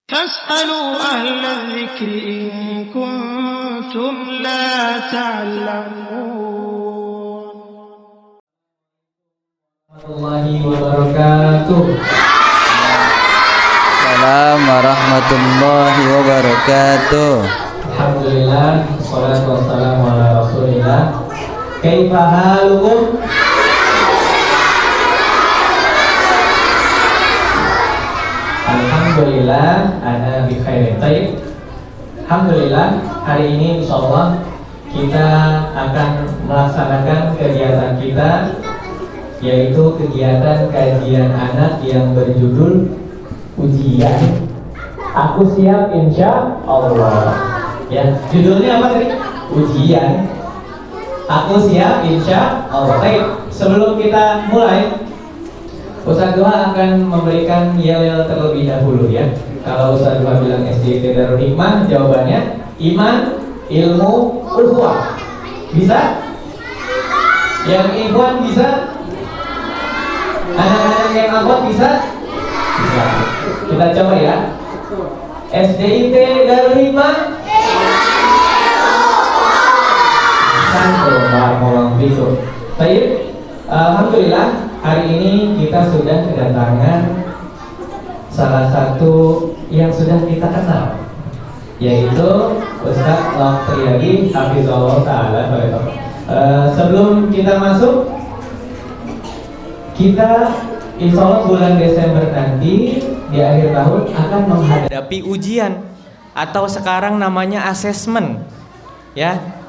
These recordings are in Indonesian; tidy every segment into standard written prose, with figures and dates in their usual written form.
فاسألوا أهل الذكر إن كنتم لا تعلمون. Warahmatullahi wabarakatuh. Assalamualaikum warahmatullahi wabarakatuh. Alhamdulillah, wassalatu wassalamu ala rasulillah. Kaifa halukum? Alhamdulillah, ana bi khairin. Baik. Alhamdulillah, hari ini insyaallah kita akan melaksanakan kegiatan kita, yaitu kegiatan kajian anak yang berjudul ujian. Aku siap insya Allah. Ya, judulnya apa tadi? Ujian. Aku siap insya Allah. Baik, sebelum kita mulai, Ustaz Duha akan memberikan yel-yel terlebih dahulu ya. Kalau Ustaz Duha bilang SDIT Darul Hikmah, jawabannya iman, ilmu, ukhuwah. Bisa? Yang ikhwan bisa? Anak-anak yang akhwat bisa? Bisa. Kita coba ya. SDIT Darul Hikmah. Santo, barakallahu fikum. Baik. Alhamdulillah, hari ini kita sudah kedatangan salah satu yang sudah kita kenal, yaitu Ustaz Nofriyadi Hafizahullah Ta'ala. Sebelum kita masuk, kita insya Allah bulan Desember nanti di akhir tahun akan menghadapi ujian atau sekarang namanya asesmen, ya.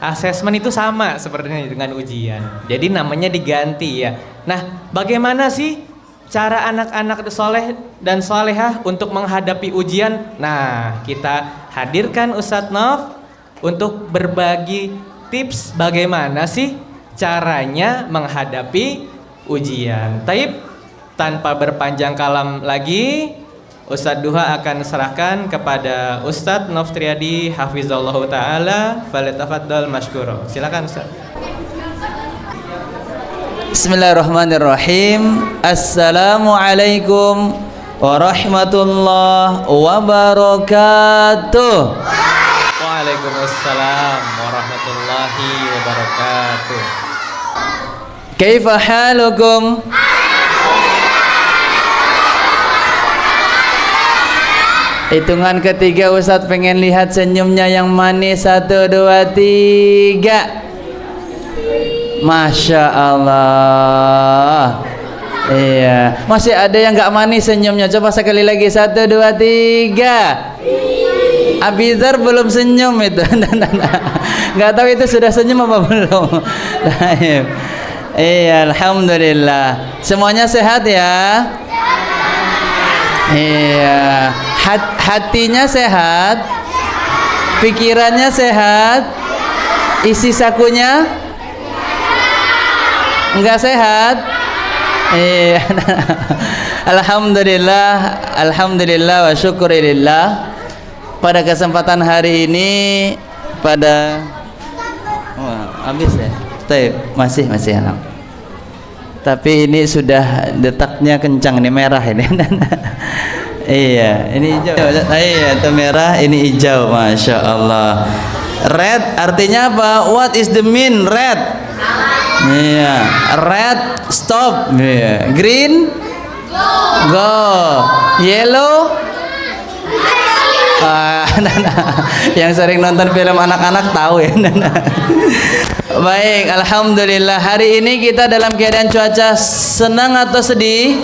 Asesmen itu sama sepertinya dengan ujian, jadi namanya diganti ya. Nah, bagaimana sih cara anak-anak soleh dan solehah untuk menghadapi ujian? Nah, kita hadirkan Ustadz Nof untuk berbagi tips bagaimana sih caranya menghadapi ujian. Taib, tanpa berpanjang kalam lagi, Ustadz Duha akan serahkan kepada Ustadz Nofriyadi Hafizahullah Ta'ala. Falyatafaddal mashkuro. Silakan Ustadz. Bismillahirrahmanirrahim. Assalamualaikum warahmatullahi wabarakatuh. Waalaikumsalam warahmatullahi wabarakatuh. Kaifa halukum? Hitungan ketiga Ustadz pengen lihat senyumnya yang manis. 1, 2, 3. Masya Allah. Iya, masih ada yang gak manis senyumnya. Coba sekali lagi. 1, 2, 3. Abizar belum senyum itu. Gak tahu itu sudah senyum apa belum. Iya, alhamdulillah. Semuanya sehat ya. Iya. Hatinya sehat, pikirannya sehat, isi sakunya enggak sehat. Iya. Alhamdulillah, alhamdulillah wa syukurillah. Pada kesempatan hari ini, habis ya? Masih tapi ini sudah detaknya kencang, ini merah ini. Iya, ini hijau. Iya, itu merah, ini hijau. Masya Allah. Red artinya apa? What is the mean red? Iya, red stop. Iya. Green go. Yellow yang sering nonton film anak-anak tahu ya. Baik, alhamdulillah. Hari ini kita dalam keadaan cuaca senang atau sedih?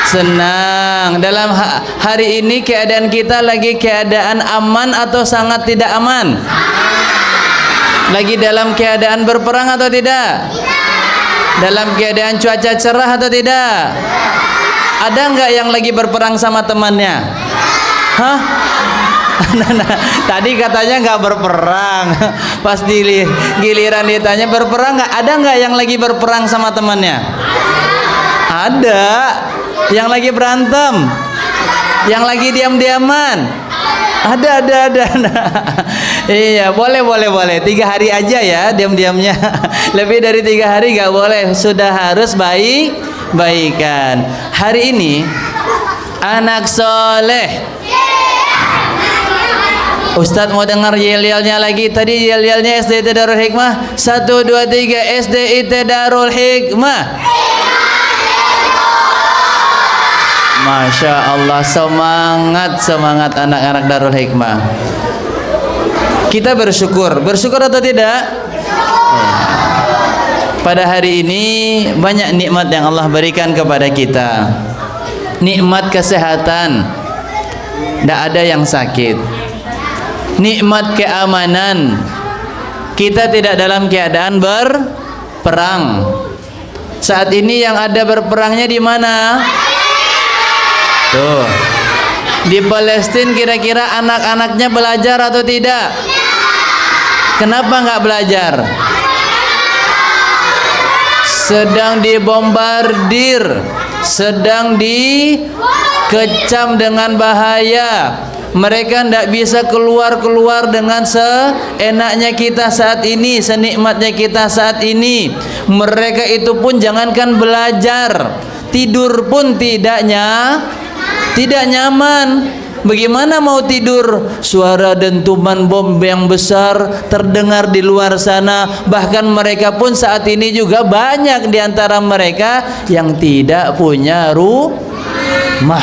Senang. Dalam hari ini keadaan kita lagi keadaan aman atau sangat tidak aman? Lagi dalam keadaan berperang atau tidak? Dalam keadaan cuaca cerah atau tidak? Ada nggak yang lagi berperang sama temannya? Hah? Tadi katanya nggak berperang. Pas giliran ditanya berperang nggak? Ada nggak yang lagi berperang sama temannya? Ada. Yang lagi berantem, yang lagi diam-diaman, ada. Iya, boleh. 3 hari aja ya diam-diamnya. Lebih dari 3 hari gak boleh. Sudah harus baikan. Hari ini Anak soleh. Ustadz mau dengar yel-yelnya lagi. Tadi yel-yelnya SDIT Darul Hikmah. 1, 2, 3 SDIT Darul Hikmah. Masya Allah, semangat anak-anak Darul Hikmah. Kita bersyukur atau tidak? Pada hari ini banyak nikmat yang Allah berikan kepada kita. Nikmat kesehatan, tidak ada yang sakit. Nikmat keamanan, kita tidak dalam keadaan berperang. Saat ini yang ada berperangnya di mana? Tuh, di Palestina. Kira-kira anak-anaknya belajar atau tidak? Kenapa nggak belajar? Sedang dibombardir, sedang dikecam dengan bahaya. Mereka tidak bisa keluar dengan seenaknya kita saat ini, senikmatnya kita saat ini. Mereka itu pun jangankan belajar, tidur pun tidak nyaman. Bagaimana mau tidur? Suara dentuman bom yang besar terdengar di luar sana. Bahkan mereka pun saat ini juga banyak di antara mereka yang tidak punya rumah,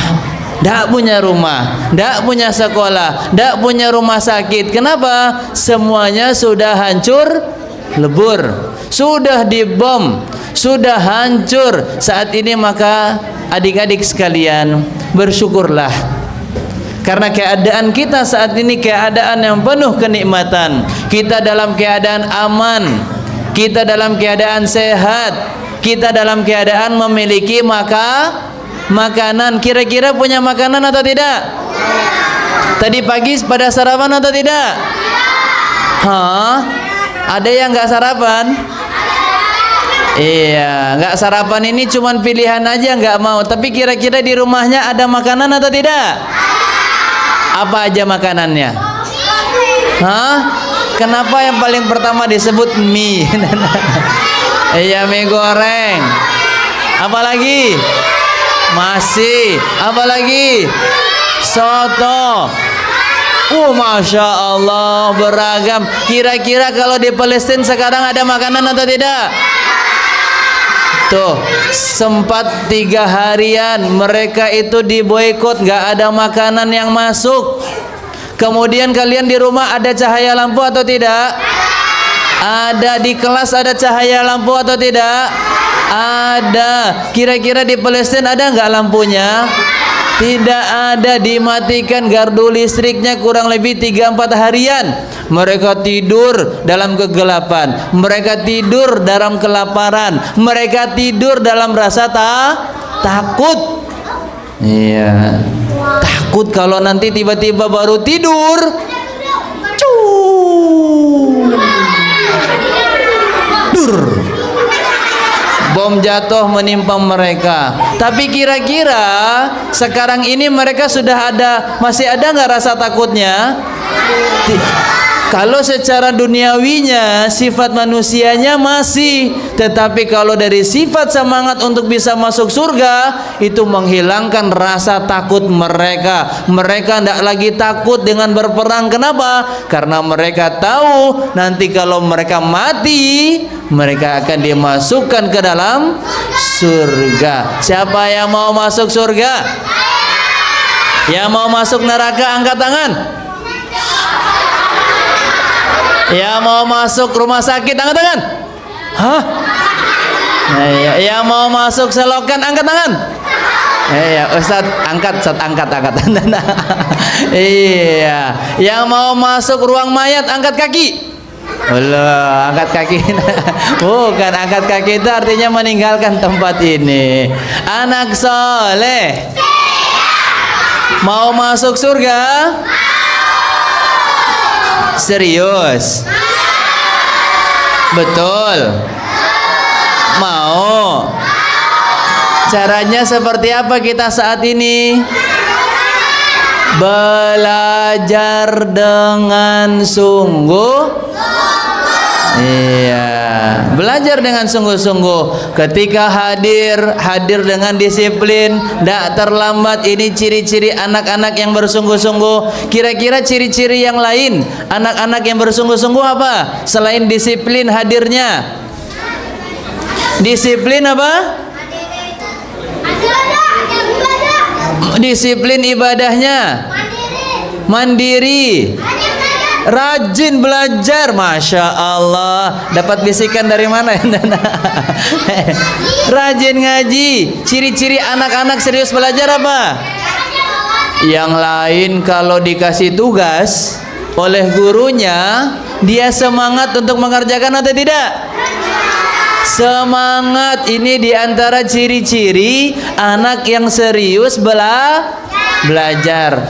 tidak punya rumah, tidak punya sekolah, tidak punya rumah sakit. Kenapa? Semuanya sudah hancur lebur, sudah dibom, sudah hancur saat ini. Maka adik-adik sekalian, bersyukurlah. Karena keadaan kita saat ini keadaan yang penuh kenikmatan. Kita dalam keadaan aman, kita dalam keadaan sehat, kita dalam keadaan memiliki makanan. Kira-kira punya makanan atau tidak? Tadi pagi pada sarapan atau tidak? Ada yang nggak sarapan? Iya, nggak sarapan ini cuman pilihan aja, nggak mau. Tapi kira-kira di rumahnya ada makanan atau tidak? Apa aja makanannya? Kenapa yang paling pertama disebut mie? Iya, mie goreng. Apalagi? Masih. Apalagi? Soto. Masya Allah, beragam. Kira-kira kalau di Palestina sekarang ada makanan atau tidak? Tuh, sempat 3 harian mereka itu diboikot, nggak ada makanan yang masuk. Kemudian kalian di rumah ada cahaya lampu atau tidak? Ada. Di kelas ada cahaya lampu atau tidak? Ada. Kira-kira di Palestina ada nggak lampunya? Tidak ada, dimatikan gardu listriknya kurang lebih 3-4 harian. Mereka tidur dalam kegelapan, mereka tidur dalam kelaparan, mereka tidur dalam rasa takut. Iya, takut kalau nanti tiba-tiba baru tidur, bom jatuh menimpa mereka. Tapi kira-kira sekarang ini mereka masih ada nggak rasa takutnya? Kalau secara duniawinya, sifat manusianya masih, tetapi kalau dari sifat semangat untuk bisa masuk surga, itu menghilangkan rasa takut mereka. Mereka tidak lagi takut dengan berperang. Kenapa? Karena mereka tahu nanti kalau mereka mati, mereka akan dimasukkan ke dalam surga. Siapa yang mau masuk surga? Yang mau masuk neraka angkat tangan. Yang mau masuk rumah sakit angkat tangan. Yang mau masuk selokan angkat tangan. Ustadz angkat tangan. Iya. Yang mau masuk ruang mayat angkat kaki. Allah, angkat kaki. Bukan, angkat kaki itu artinya meninggalkan tempat ini. Anak soleh mau masuk surga? Serius? Betul? Mau? Caranya seperti apa kita saat ini? Belajar dengan sungguh Iya, belajar dengan sungguh-sungguh. Ketika hadir dengan disiplin, tidak terlambat. Ini ciri-ciri anak-anak yang bersungguh-sungguh. Kira-kira ciri-ciri yang lain anak-anak yang bersungguh-sungguh apa? Selain disiplin hadirnya, disiplin apa? Disiplin ibadahnya, mandiri, rajin belajar. Masya Allah, dapat bisikan dari mana? Rajin ngaji. Ciri-ciri anak-anak serius belajar apa? Yang lain kalau dikasih tugas oleh gurunya, dia semangat untuk mengerjakan atau tidak? Semangat. Ini diantara ciri-ciri anak yang serius belajar.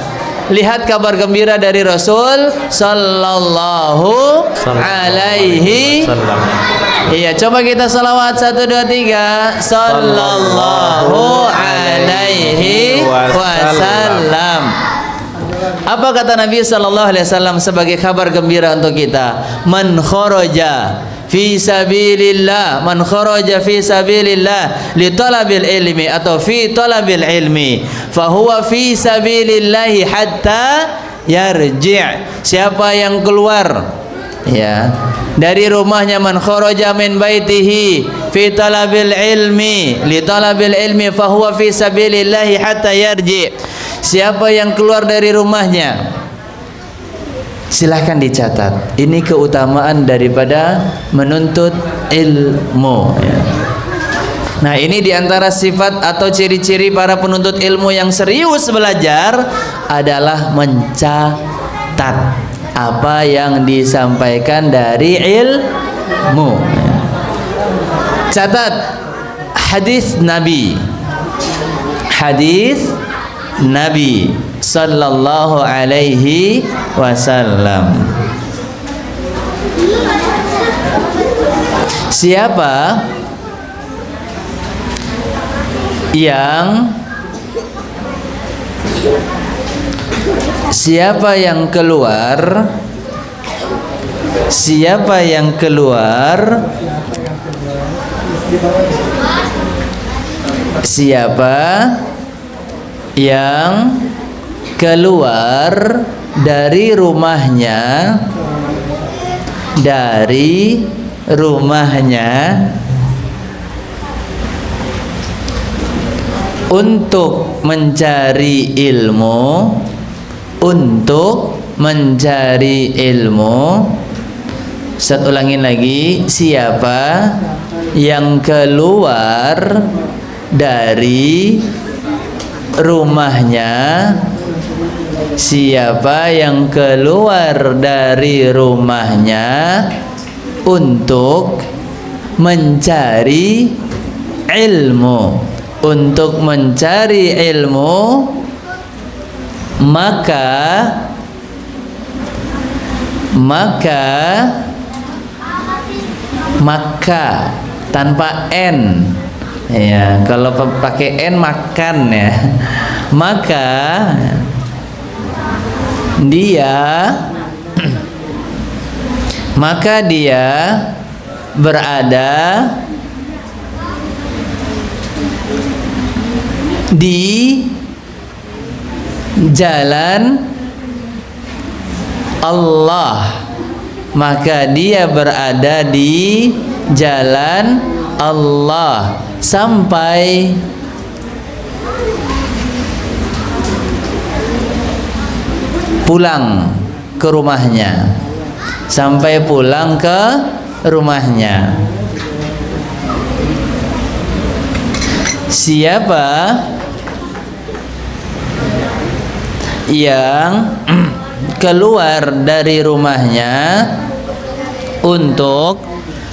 Lihat kabar gembira dari Rasul Sallallahu Alaihi. Iya, coba kita salawat 1, 2, 3. Sallallahu Alaihi Wasallam. Apa kata Nabi Sallallahu Alaihi Wasallam sebagai kabar gembira untuk kita? Man kharaja fi sabilillah, man kharaja fi sabilillah li talabil ilmi atau fi talabil ilmi, fahuwa fi sabilillahi hatta yarji'. Siapa yang keluar ya dari rumahnya, man kharaja min baitihi fi talabil ilmi li talabil ilmi fahuwa fi sabilillahi hatta yarji'. Siapa yang keluar dari rumahnya, silahkan dicatat. Ini keutamaan daripada menuntut ilmu ya. Nah, ini diantara sifat atau ciri-ciri para penuntut ilmu yang serius belajar adalah mencatat apa yang disampaikan dari ilmu ya. Catat hadis Nabi, hadis Nabi Sallallahu Alaihi Wasallam. Siapa yang keluar, siapa yang keluar dari rumahnya untuk mencari ilmu. Saya ulangin lagi, siapa yang keluar dari rumahnya, siapa yang keluar dari rumahnya untuk mencari ilmu, maka tanpa n ya, kalau pakai n makan ya, maka dia berada di jalan Allah, maka dia berada di jalan Allah sampai pulang ke rumahnya, sampai pulang ke rumahnya. Siapa yang keluar dari rumahnya untuk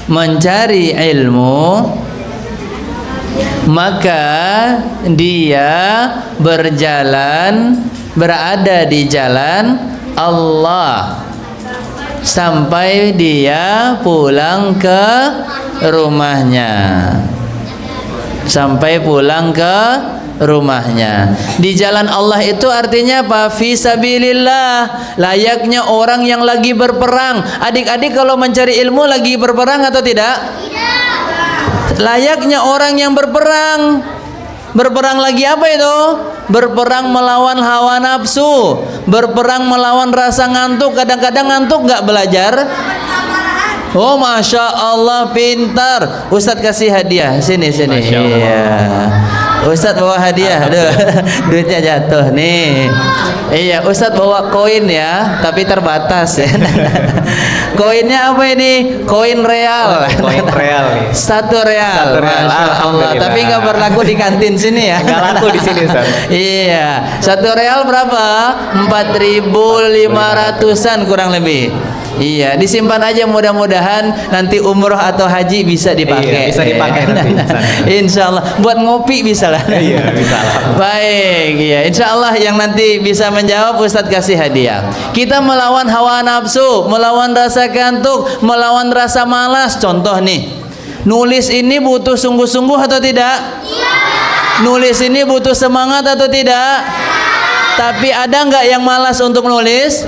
mencari ilmu, maka dia berada di jalan Allah sampai dia pulang ke rumahnya, sampai pulang ke rumahnya. Di jalan Allah itu artinya apa? Fi sabilillah. Layaknya orang yang lagi berperang. Adik-adik kalau mencari ilmu lagi berperang atau tidak? Tidak. Layaknya orang yang berperang. Berperang lagi apa itu? Berperang melawan hawa nafsu. Berperang melawan rasa ngantuk. Kadang-kadang ngantuk nggak belajar? Oh, masya Allah, pintar. Ustadz kasih hadiah. Sini. Iya. Ustadz bawa hadiah. Aduh, duitnya jatuh nih. Iya, Ustadz bawa koin ya, tapi terbatas ya. Koinnya apa ini? Koin real. Koin real nih. Satu real. Masya Allah. Tapi nggak berlaku di kantin sini ya. Nggak laku di sini, Ustaz. Iya. Satu real berapa? 4.500-an kurang lebih. Iya, disimpan aja, mudah-mudahan nanti umroh atau haji bisa dipakai. Iya, bisa dipakai nanti. Insya Allah, buat ngopi bisa lah. Iya, bisa lah. Baik, iya. Insya Allah yang nanti bisa menjawab Ustadz kasih hadiah. Kita melawan hawa nafsu, melawan rasa kantuk, melawan rasa malas. Contoh nih, nulis ini butuh sungguh-sungguh atau tidak? Iya. Nulis ini butuh semangat atau tidak? Tapi ada nggak yang malas untuk nulis?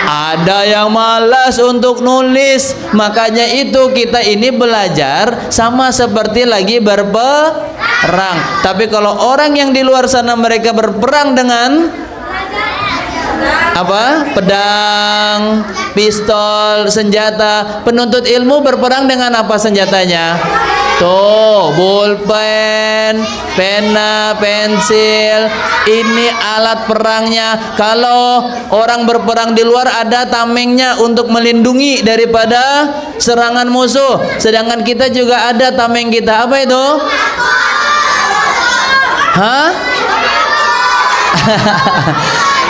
Ada yang malas untuk nulis. Makanya itu kita ini belajar sama seperti lagi berperang. Tapi kalau orang yang di luar sana mereka berperang dengan apa? Pedang, pistol, senjata. Penuntut ilmu berperang dengan apa senjatanya? Tuh, pulpen, pena, pensil. Ini alat perangnya. Kalau orang berperang di luar ada tamengnya untuk melindungi daripada serangan musuh. Sedangkan kita juga ada tameng kita. Apa itu? Hah?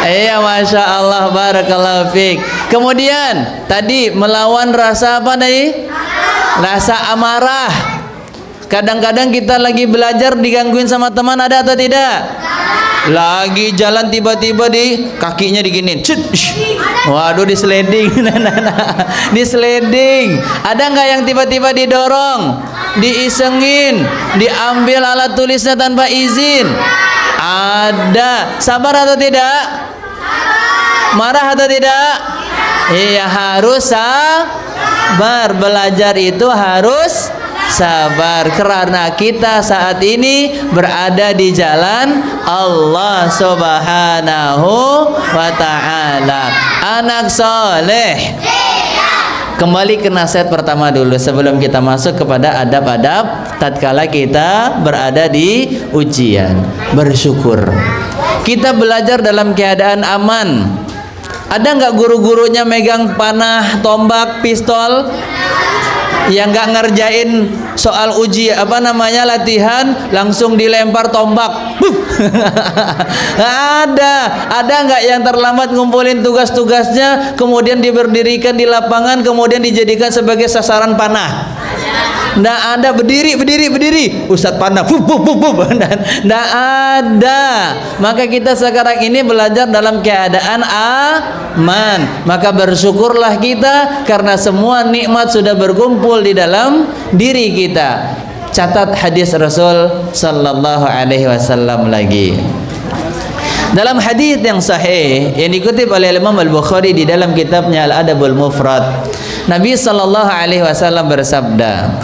Iya, masya Allah, barakallahu fiik. Kemudian tadi melawan rasa apa tadi? Rasa amarah. Kadang-kadang kita lagi belajar digangguin sama teman, ada atau tidak? Lagi jalan tiba-tiba di kakinya diginin. Waduh, diseleding. Diseleding. Ada nggak yang tiba-tiba didorong, diisengin, diambil alat tulisnya tanpa izin? Ada. Sabar atau tidak? Marah atau tidak? Iya, harus sabar. Belajar itu harus sabar, karena kita saat ini berada di jalan Allah Subhanahu wa ta'ala. Anak soleh, kembali ke nasihat pertama dulu sebelum kita masuk kepada adab-adab tatkala kita berada di ujian. Bersyukur kita belajar dalam keadaan aman. Ada nggak guru-gurunya megang panah, tombak, pistol, yang nggak ngerjain soal uji latihan langsung dilempar tombak? Ada nggak yang terlambat ngumpulin tugas-tugasnya kemudian diberdirikan di lapangan kemudian dijadikan sebagai sasaran panah? Nggak ada. Berdiri Ustadz panah, nggak ada. Maka kita sekarang ini belajar dalam keadaan aman. Maka bersyukurlah kita karena semua nikmat sudah berkumpul di dalam diri kita. Catat hadis Rasul sallallahu alaihi wasallam lagi. Dalam hadis yang sahih yang dikutip oleh Imam Al-Bukhari di dalam kitabnya Al-Adabul Mufrad, Nabi sallallahu alaihi wasallam bersabda,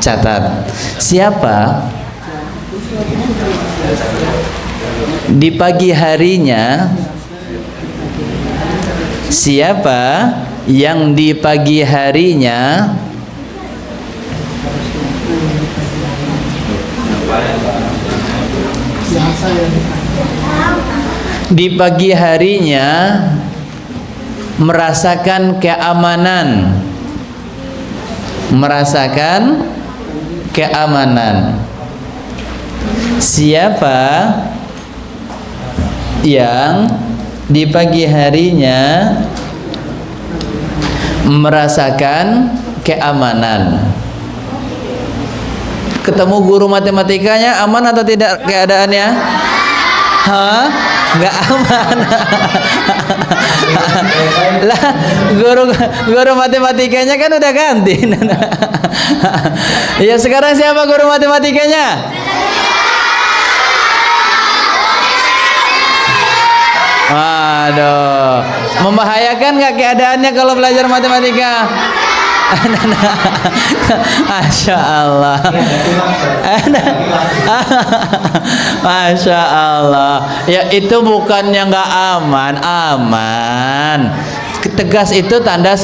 catat, siapa di pagi harinya, siapa yang di pagi harinya merasakan keamanan. Siapa yang di pagi harinya merasakan keamanan? Ketemu guru matematikanya aman atau tidak keadaannya? Hah? Nggak aman. Lah, guru matematikanya kan udah ganti. Ya, sekarang siapa guru matematikanya? Waduh, membahayakan nggak keadaannya kalau belajar matematika? Masya Allah. Masya Allah. Ya itu bukannya nggak aman, aman. Tegas itu tanda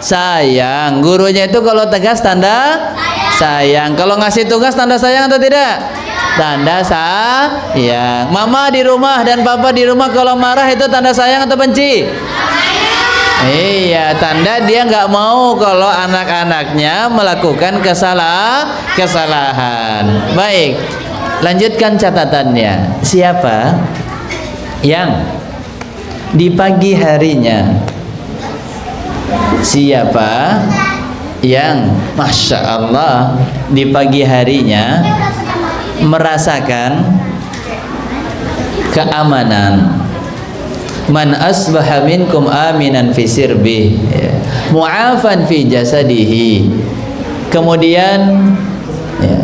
sayang. Gurunya itu kalau tegas tanda sayang. Kalau ngasih tugas tanda sayang atau tidak? Tanda sayang. Mama di rumah dan papa di rumah kalau marah itu tanda sayang atau benci? Iya, tanda dia nggak mau kalau anak-anaknya melakukan kesalahan. Baik, lanjutkan catatannya. Siapa yang di pagi harinya? Siapa yang Masya Allah di pagi harinya merasakan keamanan? Man asbaha minkum aminan fi sirbih, mu'afan fi jasadihi. Kemudian ya,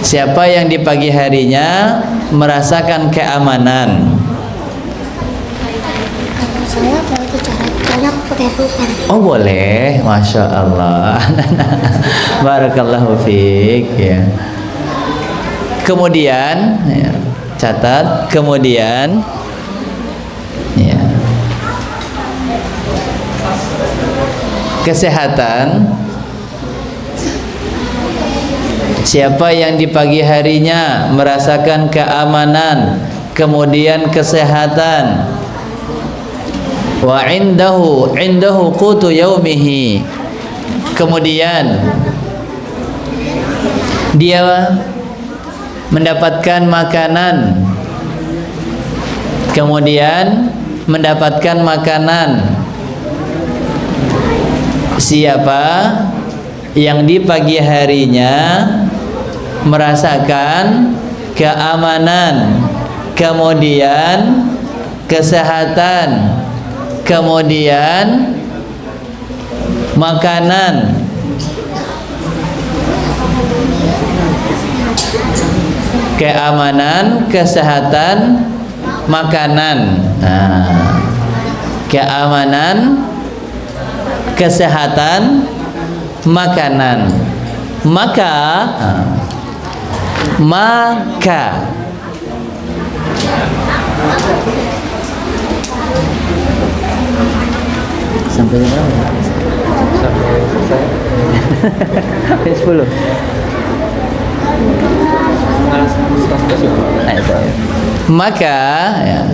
siapa yang di pagi harinya merasakan keamanan? Saya boleh bicara pakai bukan. Oh boleh, Masya Allah. Barakallahu fiik ya. Kemudian ya, catat, kemudian ya, kesehatan. Siapa yang di pagi harinya merasakan keamanan, kemudian kesehatan. Wa indahu qutu yaumihi. Kemudian dia mendapatkan makanan, kemudian mendapatkan makanan. Siapa yang di pagi harinya merasakan keamanan, kemudian kesehatan, kemudian makanan. Keamanan, kesehatan, makanan. Nah, keamanan, kesehatan, makanan. Maka sampai berapa? Sampai 10. Maka ya,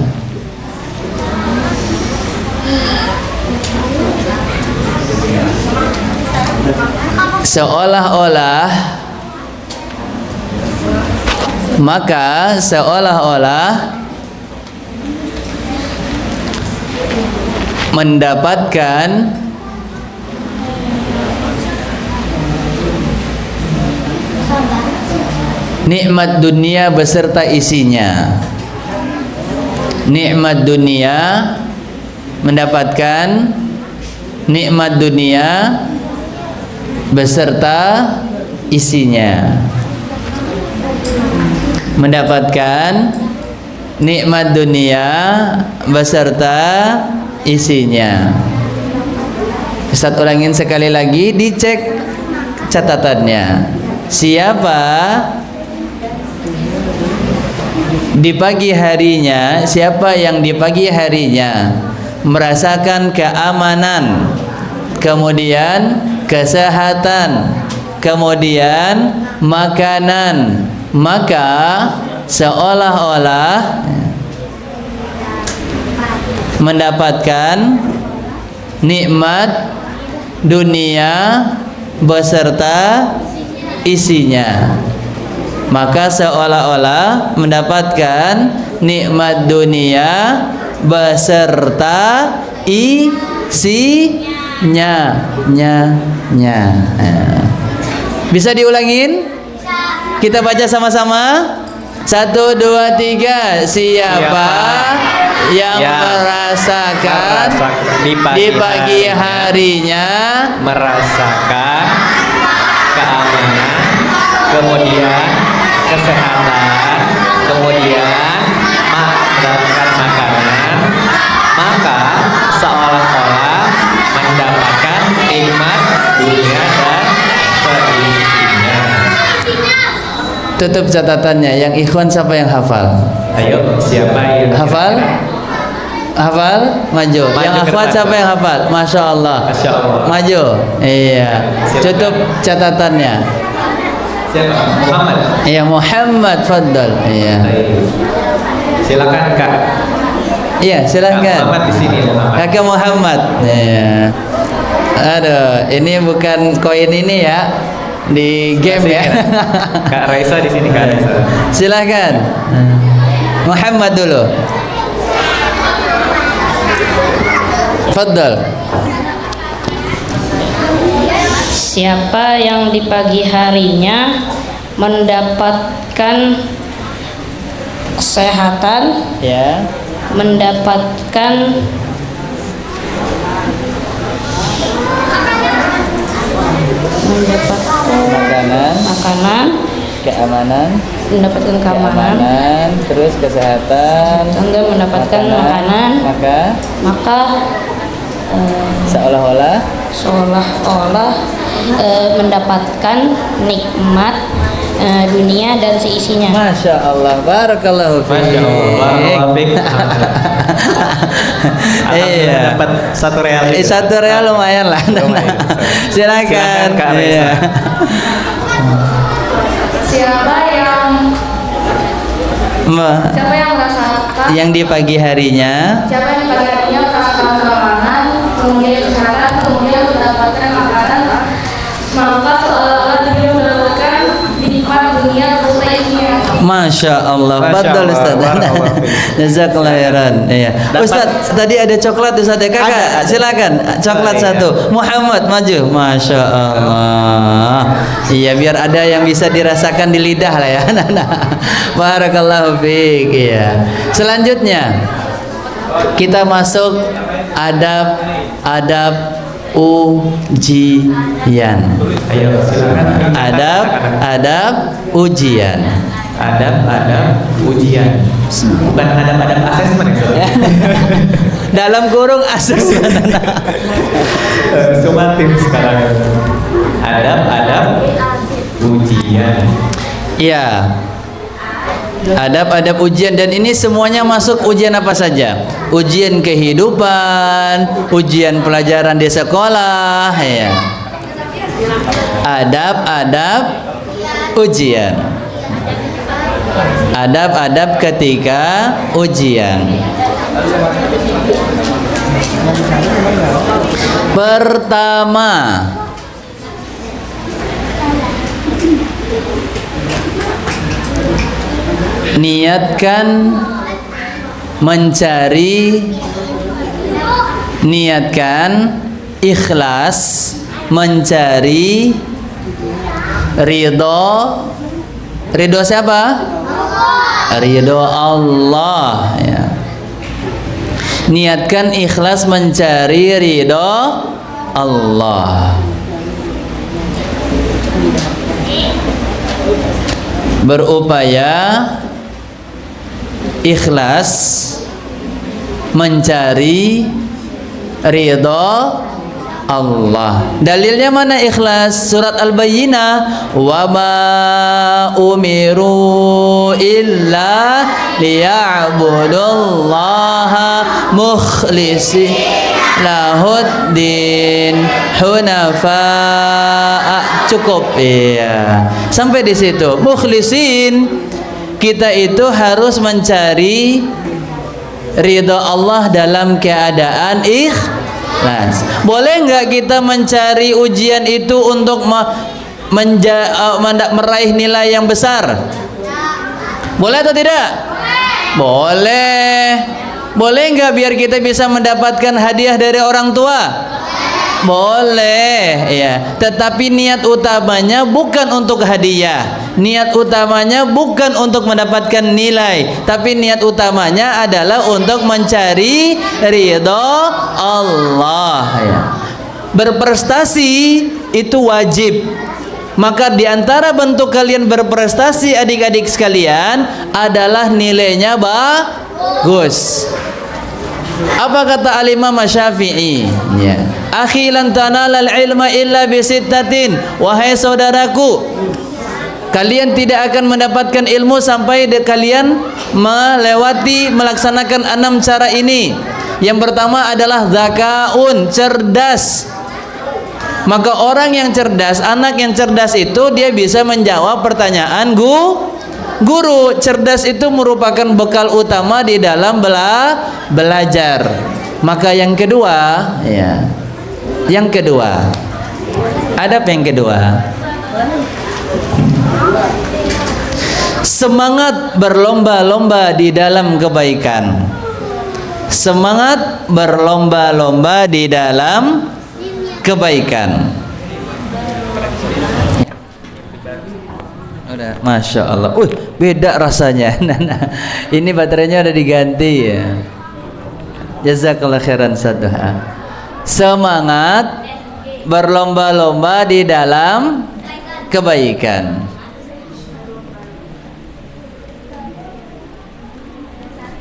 seolah-olah mendapatkan nikmat dunia beserta isinya. Nikmat dunia, mendapatkan nikmat dunia beserta isinya. Mendapatkan nikmat dunia beserta isinya. Ustaz ulangin sekali lagi, dicek catatannya. Siapa di pagi harinya, siapa yang di pagi harinya merasakan keamanan, kemudian kesehatan, kemudian makanan, maka seolah-olah mendapatkan nikmat dunia beserta isinya. Maka seolah-olah mendapatkan nikmat dunia beserta isinya. Bisa diulangin? Kita baca sama-sama. 1, 2, 3. Siapa yang merasakan di pagi harinya merasakan keamanan, kemudian kesehatan, kemudian mendapatkan makanan, Tutup catatannya. Yang ikhwan siapa yang hafal? Ayo, siapa yang Hafal? Hafal? Maju. Maju Yang ke akhwat depan. siapa yang hafal? Masya Allah. Masya Allah. Maju. Iya. Tutup catatannya. Siapa? Muhammad. Iya, Muhammad, faddal. Iya. Baik. Silakan Kak. Iya, Kak silakan. Muhammad di sini Muhammad. Kakak Muhammad. Iya. Aduh, ini bukan koin ini ya. Di game ya. Kak Raisa di sini Kak Raisa. Silakan. Muhammad dulu. Faddal. Siapa yang di pagi harinya mendapatkan kesehatan, Ya. mendapatkan Makanan, makanan, keamanan, mendapatkan keamanan, terus kesehatan, Anda mendapatkan makanan, maka seolah-olah seolah-olah mendapatkan nikmat dunia dan seisinya. Masya Allah, barakallahu fiik. Masya Allah. Iya. Dapat 1 real. juga. 1 real lumayan lah. Lumayan. Silakan. Kak Raisa. Iya. Siapa yang Ma- merasakan Yang di pagi harinya siapa yang pada harinya merasakan keamanan, kemudian kesehatan, kemudian mendapatkan makanan, maka seolah-olah dia mendapatkan nikmat dunia beserta isinya. Masya Allah, Masya betul Allah, Ustaz. barakallahu fiik. Jazakallah khairan. Iya. Dapat- Ustaz, tadi ada coklat Ustaz ya, Kakak. Ada. Silakan, coklat Iya. 1. Muhammad maju. Masya Allah. Iya, biar ada yang bisa dirasakan di lidah lah ya. Barakallahu fiik. Iya. Selanjutnya kita masuk adab ujian. Ayo silakan. Adab ujian. Adab ujian. Bukan adab asesmen ya. Dalam kurung asesmen. Cuma tim sekarang. Adab ujian. Iya. Adab ujian, dan ini semuanya masuk ujian apa saja? Ujian kehidupan, ujian pelajaran di sekolah, ya. Adab ujian. Adab ketika ujian. Pertama, niatkan ikhlas mencari ridho siapa? Ridho Allah, ya. Niatkan ikhlas mencari ridho Allah. Berupaya ikhlas mencari ridho Allah. Dalilnya mana ikhlas? Surat Al-Bayyinah, wa ma umiru illa liya'budullaha mukhlisi lahuddin hunafa'a. Cukup, iya. Sampai di situ. Mukhlisin, kita itu harus mencari ridha Allah dalam keadaan ikhlas. Boleh nggak kita mencari ujian itu untuk meraih nilai yang besar? Boleh atau tidak? Boleh. Boleh nggak biar kita bisa mendapatkan hadiah dari orang tua? Boleh, ya. Tetapi niat utamanya bukan untuk hadiah. Niat utamanya bukan untuk mendapatkan nilai, tapi niat utamanya adalah untuk mencari ridho Allah, ya. Berprestasi itu wajib. Maka di antara bentuk kalian berprestasi adik-adik sekalian adalah nilainya bagus. Apa kata Al-Imam Syafi'i? Ya. Akhi lan tanalal ilma illa bisittatin. Wahai saudaraku, Kalian tidak akan mendapatkan ilmu sampai kalian melaksanakan 6 cara ini. Yang pertama adalah zakaun, cerdas. Maka orang yang cerdas, anak yang cerdas itu dia bisa menjawab pertanyaan guru. Cerdas itu merupakan bekal utama di dalam belajar. Maka yang kedua, ya. Yang kedua. Adab yang kedua. Semangat berlomba-lomba di dalam kebaikan. Semangat berlomba-lomba di dalam kebaikan. Udah, masya Allah. Beda rasanya. Ini baterainya udah diganti ya. Jazakallah khairan saduha. Semangat berlomba-lomba di dalam kebaikan.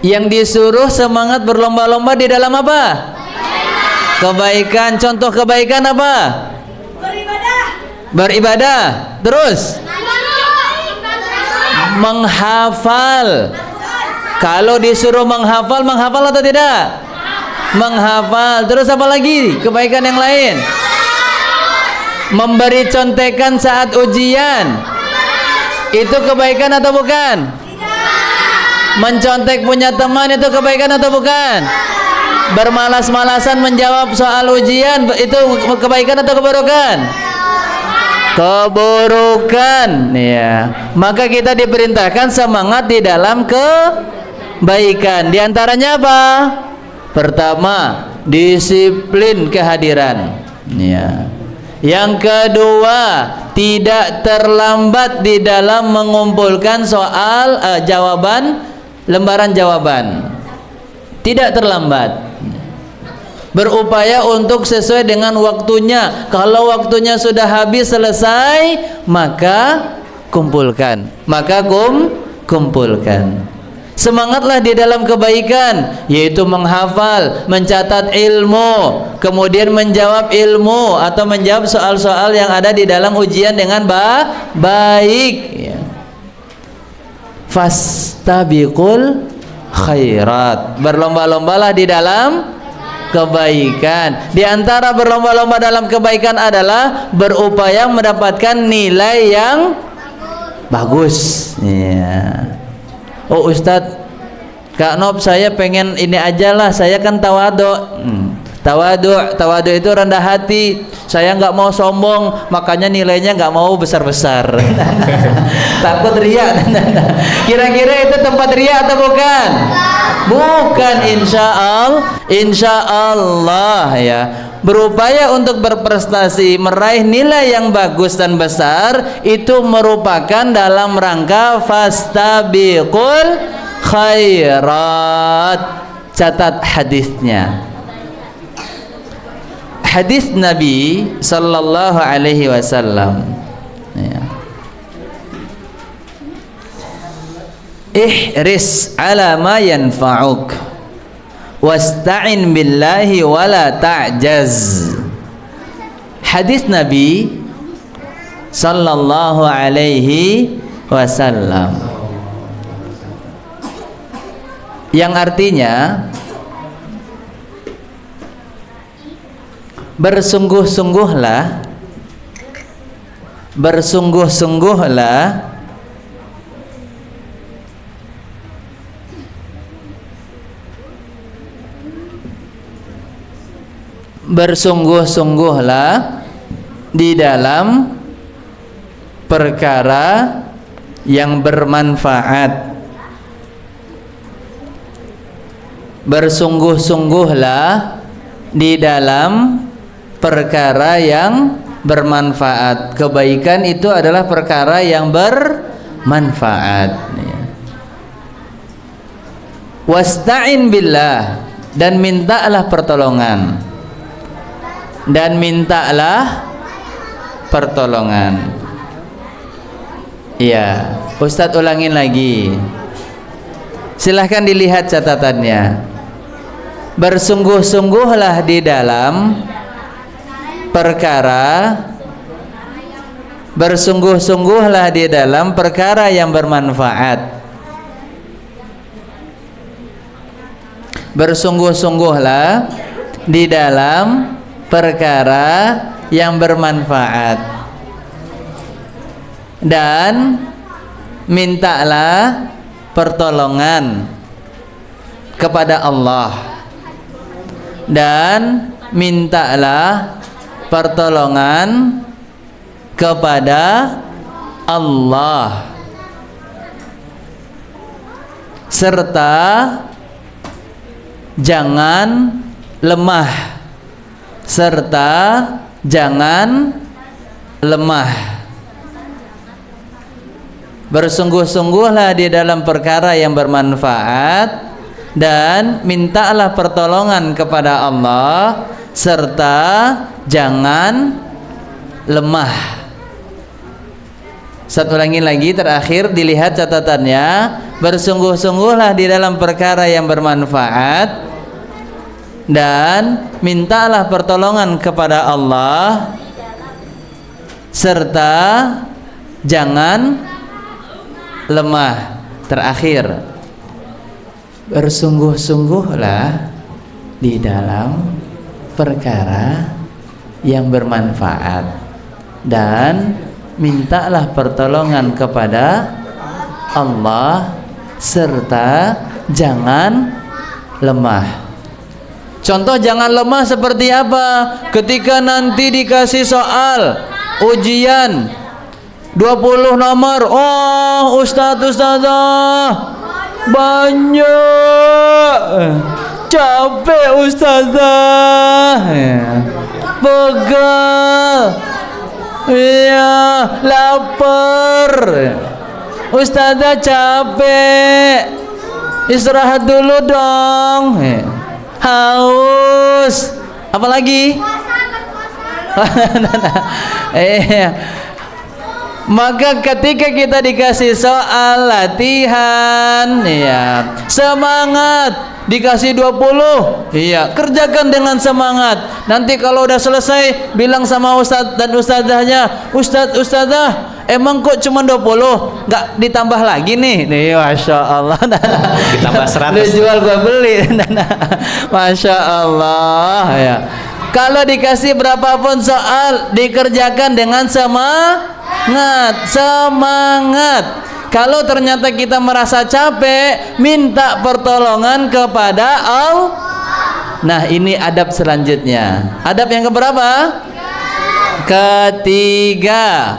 Yang disuruh semangat berlomba-lomba di dalam apa? Kebaikan. Contoh kebaikan apa? Beribadah. Terus menghafal. Kalau disuruh menghafal atau tidak? Menghafal. Terus apa lagi? Kebaikan yang lain. Memberi contekan saat ujian. Itu kebaikan atau bukan? Mencontek punya teman itu kebaikan atau bukan? Bermalas-malasan menjawab soal ujian itu kebaikan atau keburukan? Keburukan, ya. Maka kita diperintahkan semangat di dalam kebaikan. Di antaranya apa? Pertama, disiplin kehadiran, ya. Yang kedua, tidak terlambat di dalam mengumpulkan soal lembaran jawaban. Tidak terlambat. Berupaya untuk sesuai dengan waktunya. Kalau waktunya sudah habis selesai, maka kumpulkan. Kumpulkan. Semangatlah di dalam kebaikan, yaitu menghafal, mencatat ilmu, kemudian menjawab ilmu atau menjawab soal-soal yang ada di dalam ujian dengan baik. Fastabiqul khairat. Berlomba-lombalah di dalam kebaikan. Di antara berlomba-lomba dalam kebaikan adalah berupaya mendapatkan nilai yang bagus. Ya. Oh Ustadz, Kak Nob, saya pengen ini aja lah. Saya kan tawadu. Tawadu itu rendah hati. Saya nggak mau sombong, makanya nilainya nggak mau besar-besar. Takut riya. Kira-kira itu tempat riya atau bukan? Bukan, insya Allah ya. Berupaya untuk berprestasi, meraih nilai yang bagus dan besar, itu merupakan dalam rangka fastabiqul khairat. Catat hadisnya. Hadis Nabi sallallahu alaihi wasallam, ya. Ihris ala ma yanfa'uk wasta'in billahi wala ta'jaz. Hadis Nabi sallallahu alaihi wasallam yang artinya bersungguh-sungguhlah di dalam perkara yang bermanfaat. Bersungguh-sungguhlah di dalam perkara yang bermanfaat. Kebaikan itu adalah perkara yang bermanfaat. Wasta'in billah, dan mintalah pertolongan. Iya, Ustadz ulangin lagi. Silahkan dilihat catatannya. Bersungguh-sungguhlah di dalam perkara bersungguh-sungguhlah di dalam perkara yang bermanfaat. Bersungguh-sungguhlah di dalam perkara yang bermanfaat dan mintalah pertolongan kepada Allah, dan mintalah pertolongan kepada Allah, serta jangan lemah, serta jangan lemah. Bersungguh-sungguhlah di dalam perkara yang bermanfaat dan mintalah pertolongan kepada Allah, serta jangan lemah. Satu lagi terakhir, dilihat catatannya. Bersungguh-sungguhlah di dalam perkara yang bermanfaat dan mintalah pertolongan kepada Allah, serta jangan lemah. Terakhir, bersungguh-sungguhlah di dalam perkara yang bermanfaat dan mintalah pertolongan kepada Allah, serta jangan lemah. Contoh jangan lemah seperti apa? Ketika nanti dikasih soal ujian 20 nomor, oh ustazah banyak, capek ustazah, pegal, iya lapar, ustazah capek, istirahat dulu dong, haus, apalagi? Maka ketika kita dikasih soal latihan, ya, semangat, dikasih 20, iya, kerjakan dengan semangat. Nanti kalau udah selesai, bilang sama ustadz dan ustadzahnya, ustadzah, emang kok cuma 20? Nggak ditambah lagi nih? Nih, Masya Allah. Ditambah 100. Lu jual gua beli. Masya Allah, ya. Kalau dikasih berapapun soal, dikerjakan dengan semangat. Kalau ternyata kita merasa capek, minta pertolongan kepada Allah. Nah, ini adab selanjutnya. Adab yang keberapa? Ketiga,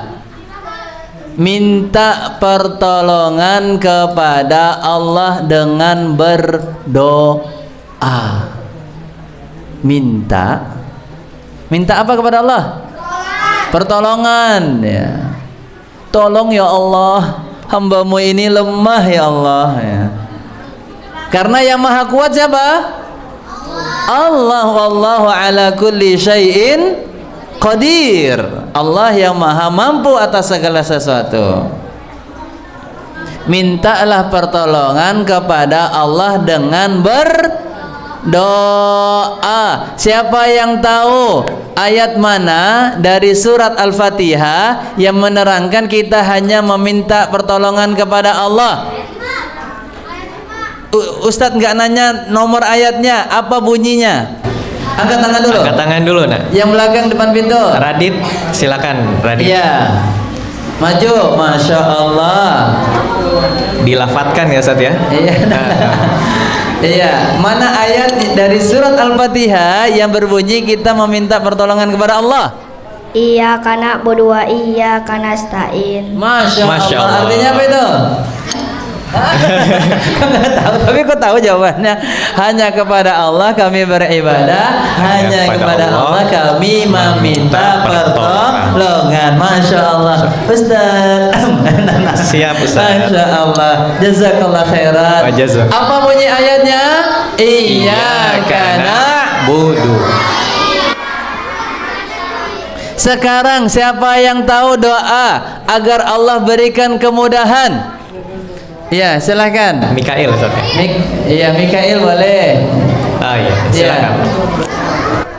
minta pertolongan kepada Allah dengan berdoa. Minta apa kepada Allah? Pertolongan, ya. Tolong ya Allah, hambamu ini lemah ya Allah, ya. Karena yang maha kuat siapa? Allah. Wallahu ala kulli syai'in qadir. Allah yang maha mampu atas segala sesuatu. Mintalah pertolongan kepada Allah dengan berdoa. Siapa yang tahu ayat mana dari surat Al-Fatihah yang menerangkan kita hanya meminta pertolongan kepada Allah? Ustadz nggak nanya nomor ayatnya, apa bunyinya? Angkat tangan dulu. Angkat tangan dulu, nak. Yang belakang depan pintu. Radit, silakan, Radit. Iya. Maju, Masya Allah. Dilafatkan ya, Ustadz ya. Iya. Iya, mana ayat dari surat Al-Fatihah yang berbunyi kita meminta pertolongan kepada Allah? Iya karena berdua, iya karena stain. Masya Masya Allah. Allah. Artinya apa itu? Kau nggak tahu, tapi kau tahu jawabannya. Hanya kepada Allah kami beribadah, hanya kepada Allah kami meminta pertolongan. Masya Allah, Ustaz. Siap, Ustaz. Masya Allah, jazakallah khairan. Apa bunyi ayatnya? Iyyaka na'budu. Sekarang siapa yang tahu doa agar Allah berikan kemudahan? Ya, silakan. Mikail, Ustaz. Iya, Mikail boleh. Ah iya, silakan. Ya.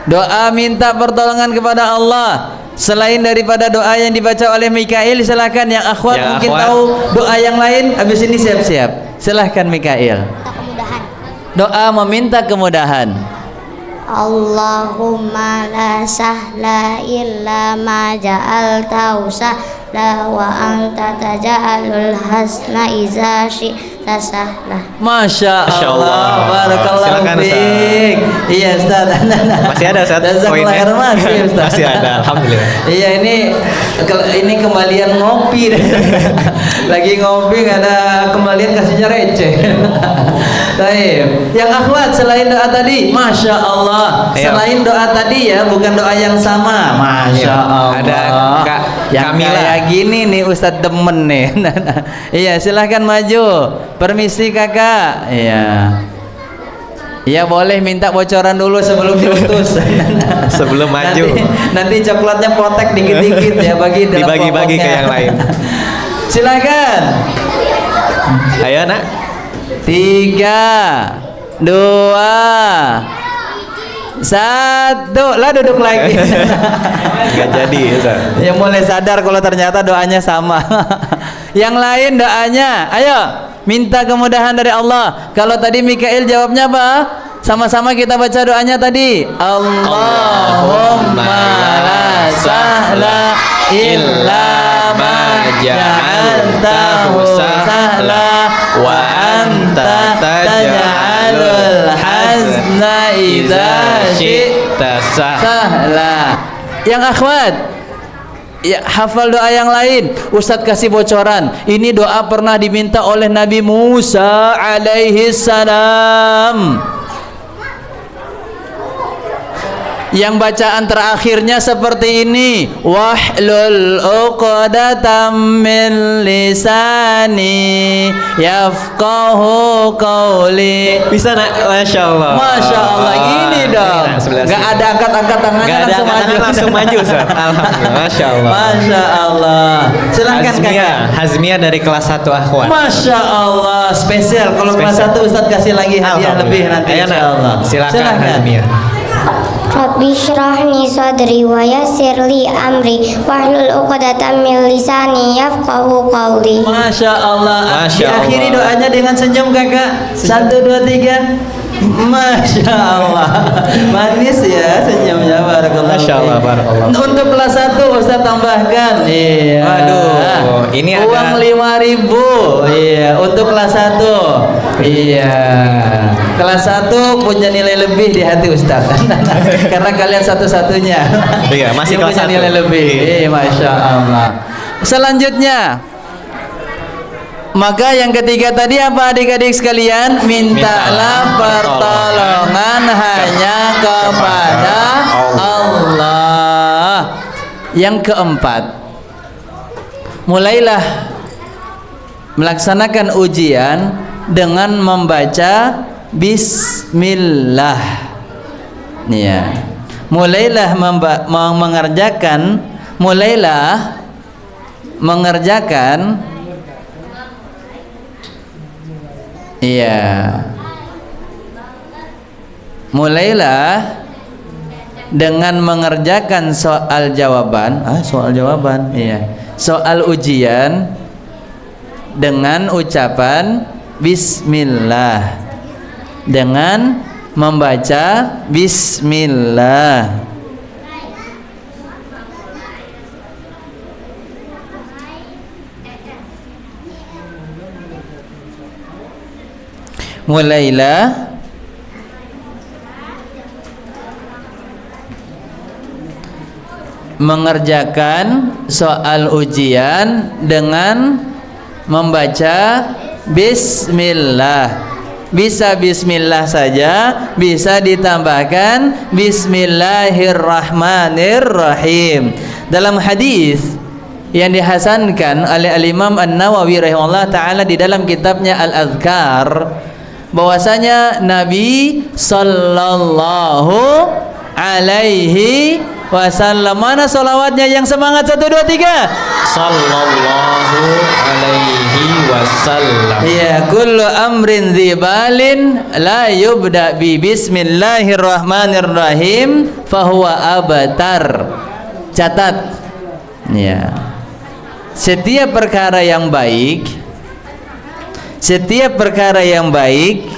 Doa minta pertolongan kepada Allah. Selain daripada doa yang dibaca oleh Mikail, silakan yang akhwat Yang mungkin akhwat. tahu doa yang lain. Habis ini siap-siap. Silahkan Mikail. Kemudahan. Doa meminta kemudahan. Allahumma la sahla illa ma ja'altahu sahla wa anta taj'alul hasna iza syi'ta sahla. Masya Masya Allah, Allah. barakallahu Silakan, Ustaz. fiik. Iya Ustaz. Masih ada Ustaz Jazakallah poinnya? khair, masih Ustaz. Masih ada, alhamdulillah. Iya, ini kembalian ngopi. Lagi ngopi nggak ada kembalian, kasihnya receh. Baik. Yang akhwat selain doa tadi, Masya Allah. Ayo. Selain doa tadi ya, bukan doa yang sama. Masya Ayo. Allah. Ada Kak yang Kamila. kayak gini nih Ustadz demen nih. Iya, silahkan maju. Permisi kakak. Iya. Iya, boleh minta bocoran dulu sebelum diutus. Sebelum maju. Nanti coklatnya potek dikit-dikit ya, bagi dalam Dibagi-bagi ke kelompoknya. yang lain. Silakan. Ayo nak. 3, 2, 1. Lah duduk lagi. Nggak jadi Ustaz. Ya mulai sadar kalau ternyata doanya sama. Yang lain doanya, ayo minta kemudahan dari Allah. Kalau tadi Mikail jawabnya apa? Sama-sama kita baca doanya tadi. Allahumma la sahla illa ma ja'altahu sahla wa anta taj'alul hazna idza syi'ta sahla. Yang akhwat, ya, hafal doa yang lain. Ustadz kasih bocoran. Ini doa pernah diminta oleh Nabi Musa alaihi salam. Yang bacaan terakhirnya seperti ini. Wahlul 'uqdatam min lisani yafqahu qawli. Bisa nak? Masya Allah. Masya Allah, gini dong. Nah, sebelah Gak sini. ada angkat-angkat tangan, Nggak ada langsung maju Ustaz. Alhamdulillah. Masya Allah. Masya Allah. Silahkan Hazmiyah, kakak. Hazmiyah dari kelas 1 akhwat. Masya Allah, spesial. Kalau kelas Spesial. 1 Ustadz kasih lagi hadiah Alhamdulillah. lebih nanti Ayo, nak. insya Allah. Silakan Hazmiyah. Rabbi syrahli sadri wa yassirli amri wahlul 'uqdatam min lisani yafqahu qawli. Masya Allah. Masya Diakhiri Allah. doanya dengan senyum kakak. 1, 2, 3. Masya Allah. Manis ya senyumnya. Barakallah. Masya Allah, barakallah. Untuk kelas 1 Ustaz tambahkan. Iya. Waduh, ini ada- uang 5.000. Iya, untuk kelas 1. Iya. Kelas 1 punya nilai lebih di hati Ustaz. Karena kalian satu-satunya. Iya, masih yang kelas punya 1. nilai lebih. Iya, Masya Allah. Selanjutnya, maka yang ketiga tadi apa adik-adik sekalian? Mintalah pertolongan hanya kepada Allah. Yang keempat, mulailah melaksanakan ujian dengan membaca Bismillah. Ya. Mulailah mengerjakan. Iya. Mulailah dengan mengerjakan soal jawaban. Iya. Soal ujian dengan ucapan Bismillah. Dengan membaca Bismillah. Mulailah mengerjakan soal ujian dengan membaca Bismillah. Bisa Bismillah saja, bisa ditambahkan Bismillahirrahmanirrahim. Dalam hadis yang dihasankan oleh Al-Imam An-Nawawi rahimahullah ta'ala di dalam kitabnya Al-Azkar, bahwasanya Nabi sallallahu alaihi wasallam, mana solawatnya yang semangat? 1, 2, 3. Sallallahu alaihi wasallam. Ya, kullu amrin dzibalin la yubda bi bismillahirrahmanirrahim fahuwa abtar. Catat. Ya. Setiap perkara yang baik, setiap perkara yang baik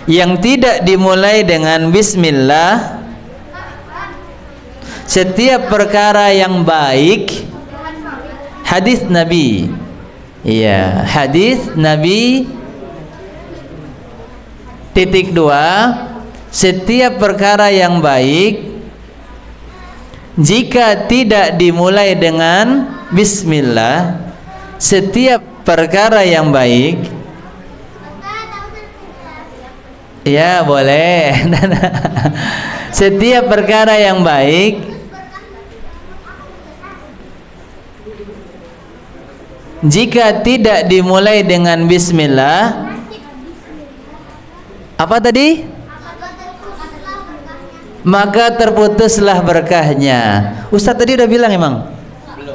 yang tidak dimulai dengan bismillah, setiap perkara yang baik, hadis Nabi. Iya, hadis Nabi titik 2, setiap perkara yang baik jika tidak dimulai dengan bismillah, setiap perkara yang baik, ya boleh. Setiap perkara yang baik jika tidak dimulai dengan bismillah, apa tadi? Maka terputuslah berkahnya. Ustaz tadi udah bilang emang?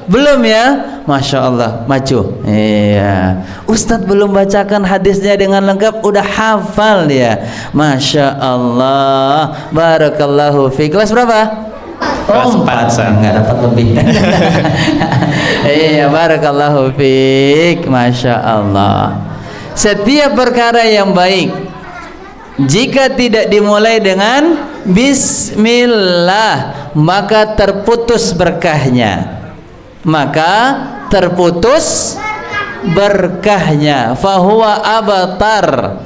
Belum ya? Masya Allah, maju. Iya. Ustaz belum bacakan hadisnya dengan lengkap, udah hafal dia. Masya Allah. Barakallahu fi. Kelas berapa? Kelas 4. Nggak dapat lebih. Iya, barakallahu fiik. Masya Allah. Setiap perkara yang baik jika tidak dimulai dengan bismillah, maka terputus berkahnya. Maka terputus berkahnya. Fahuwa abtar.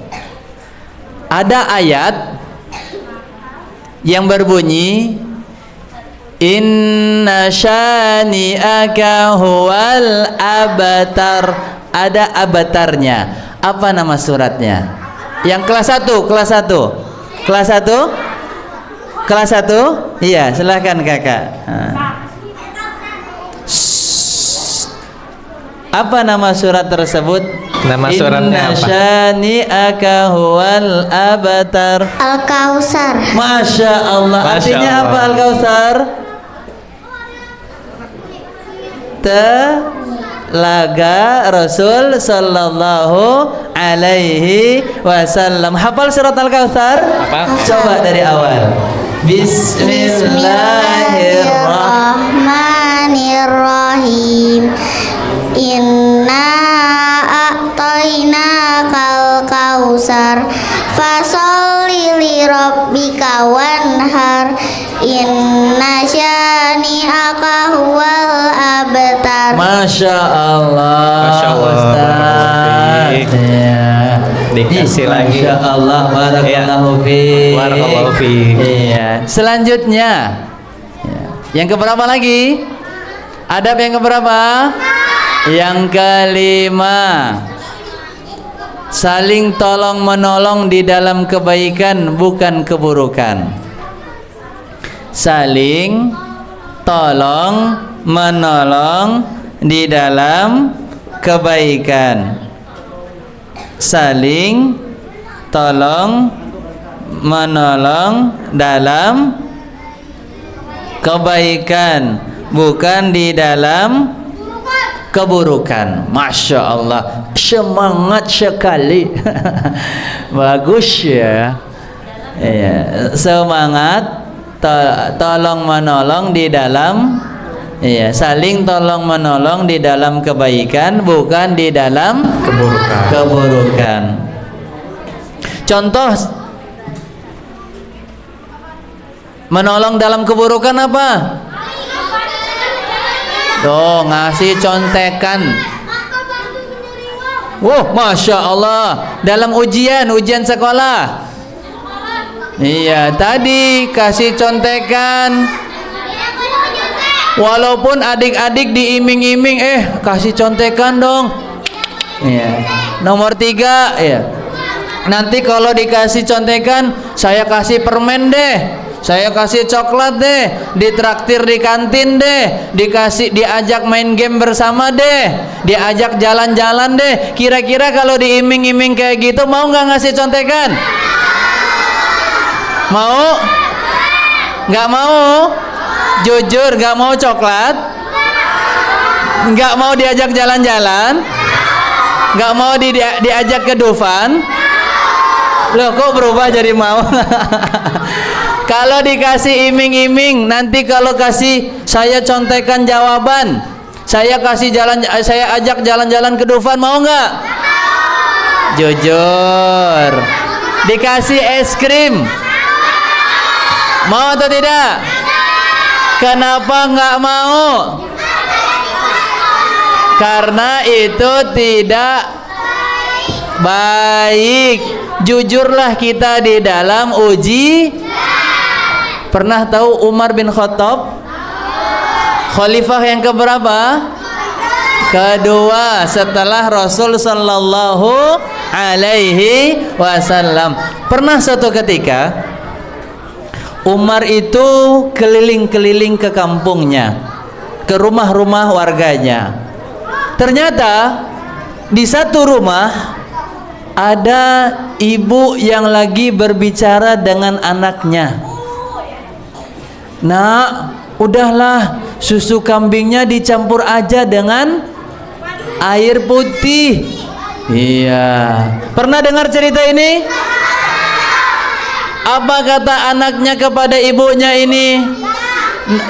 Ada ayat yang berbunyi inna syani'aka huwal abtar. Ada abtarnya. Apa nama suratnya? Yang kelas 1, kelas 1. Kelas 1? Kelas 1? Iya, silahkan kakak. Apa nama surat tersebut? Nama suratnya apa? Inna syani'aka huwal abtar. Al-Kautsar. Masya Allah. Masya Artinya Allah. apa Al-Kautsar? Telaga Rasul sallallahu alaihi wasallam. Hafal surat Al-Kautsar? Apa? Coba dari awal. Bismillahirrahmanirrahim. Inna a'tainakal kautsar fasholli li rabbika wanhar. Inna syani'aka huwal abtar. Masya Allah. Masya Allah, Ustaz. barakallahu Ya. Dikasih lagi. Masya Allah. Barakallahu fiik. Barakallahu fiik. Iya. Selanjutnya, ya. Yang keberapa lagi? Adab yang keberapa? Yang kelima. Saling tolong menolong di dalam kebaikan, bukan keburukan. Saling tolong menolong di dalam kebaikan. Saling tolong menolong dalam kebaikan, bukan di dalam keburukan. Masya Allah, semangat sekali. Bagus ya. Ya, semangat. Tolong menolong di dalam, ya, saling tolong menolong di dalam kebaikan, bukan di dalam keburukan. Contoh menolong dalam keburukan apa? Tuh, ngasih contekan. Wah, Masya Allah. Dalam ujian sekolah. Iya, tadi kasih contekan. Walaupun adik-adik diiming-iming, kasih contekan dong. Iya. Nomor 3, ya. Nanti kalau dikasih contekan, saya kasih permen deh, saya kasih coklat deh, ditraktir di kantin deh, diajak main game bersama deh, diajak jalan-jalan deh. Kira-kira kalau diiming-iming kayak gitu, mau nggak ngasih contekan? Mau? Nggak mau? Jujur nggak mau coklat? Nggak mau diajak jalan-jalan? Nggak mau diajak ke Dufan? Loh, kok berubah jadi mau? Kalau dikasih iming-iming, nanti kalau kasih saya contekan jawaban, saya ajak jalan-jalan ke Dufan, mau nggak? Jujur. Dikasih es krim, mau atau tidak? Kenapa nggak mau? Karena itu tidak baik. Jujurlah kita di dalam uji. Pernah tahu Umar bin Khattab? Khalifah yang keberapa? Kedua setelah Rasul sallallahu alaihi wasallam. Pernah suatu ketika Umar itu keliling-keliling ke kampungnya, ke rumah-rumah warganya. Ternyata di satu rumah ada ibu yang lagi berbicara dengan anaknya. Nak, udahlah, susu kambingnya dicampur aja dengan air putih. Iya. Pernah dengar cerita ini? Apa kata anaknya kepada ibunya ini?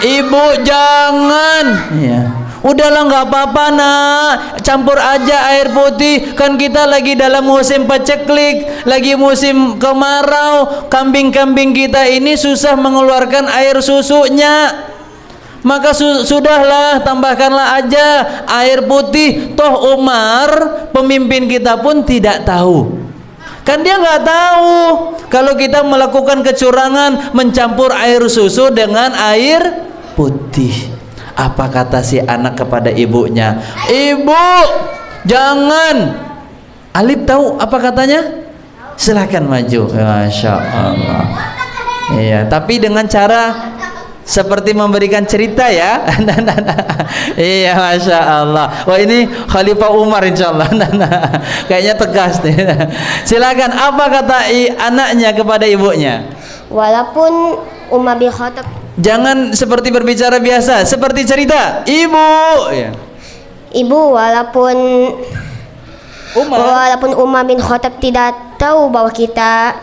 Ibu, jangan. Iya. Udahlah, nggak apa-apa nak, campur aja air putih. Kan kita lagi dalam musim paceklik, lagi musim kemarau. Kambing-kambing kita ini susah mengeluarkan air susunya. Maka sudahlah, tambahkanlah aja air putih. Toh Umar, pemimpin kita pun tidak tahu. Kan dia nggak tahu kalau kita melakukan kecurangan mencampur air susu dengan air putih. Apa kata si anak kepada ibunya? Ibu, jangan. Alif tahu apa katanya? Silakan maju. Masya Allah. Iya, tapi dengan cara seperti memberikan cerita ya. Iya, Masya Allah. Wah, ini Khalifah Umar insya Allah. Kayaknya tegas nih. Silakan, apa kata anaknya kepada ibunya? Walaupun Umar bin Khattab, jangan seperti berbicara biasa, seperti cerita. Ibu, ya. Ibu, walaupun Umar bin Khattab tidak tahu bahwa kita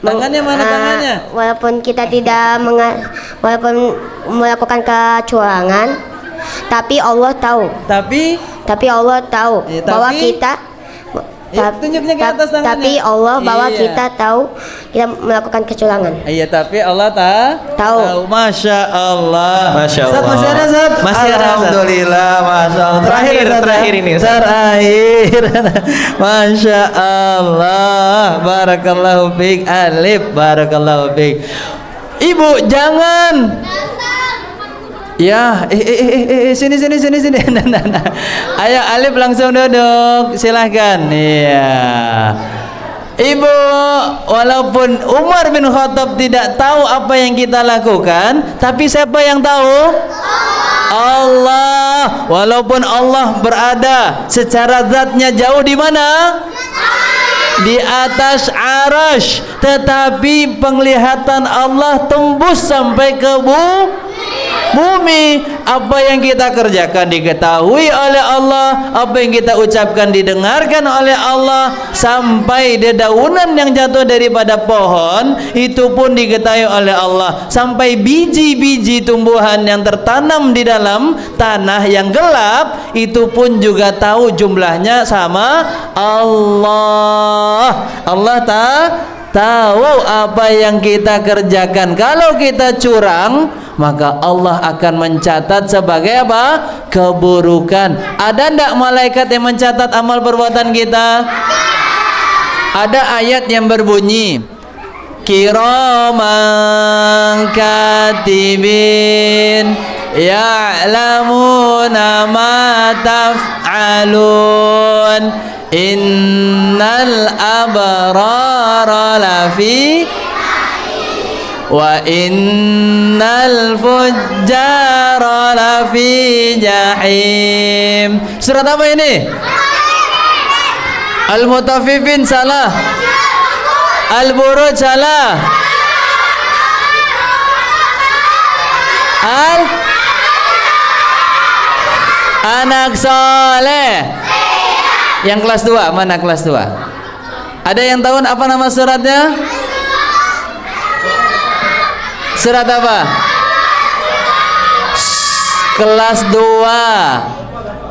tangannya mana tangannya? Walaupun kita tidak walaupun melakukan kecurangan, tapi Allah tahu. Tapi Allah tahu bahwa kita tunjuknya ke atas tangannya. Tapi Allah bahwa kita tahu kita melakukan kecurangan. Iya, tapi Allah tahu. Masya Allah. Masya Allah. Masih ada, Zat? Masih ada, Zat. Alhamdulillah, Masya Allah. Terakhir ini, Zat. Terakhir. Masya Allah. Barakallahu fiik. Alif, barakallahu fiik. Ibu, jangan. Ya, sini. Nah. Ayo Alif langsung duduk, silahkan. Iya. Ibu, walaupun Umar bin Khattab tidak tahu apa yang kita lakukan, tapi siapa yang tahu? Allah. Walaupun Allah berada secara zatnya jauh di mana? Di atas arasy, tetapi penglihatan Allah tembus sampai ke bumi. Apa yang kita kerjakan diketahui oleh Allah, apa yang kita ucapkan didengarkan oleh Allah, sampai dedaunan yang jatuh daripada pohon itu pun diketahui oleh Allah, sampai biji-biji tumbuhan yang tertanam di dalam tanah yang gelap itu pun juga tahu jumlahnya sama Allah. Allah tahu apa yang kita kerjakan. Kalau kita curang, maka Allah akan mencatat sebagai apa? Keburukan. Ada ndak malaikat yang mencatat amal perbuatan kita? Ada ayat yang berbunyi kiraman katibin ya'lamuna ma taf'alun innal abrara lafi wa innal fujjara lafi jahim. Surat apa ini? Al-Mutaffifin salah, Al-Buruj salah, Anak Soleh. Yang kelas 2, mana kelas 2? Ada yang tahu apa nama suratnya? Surat apa? Kelas 2.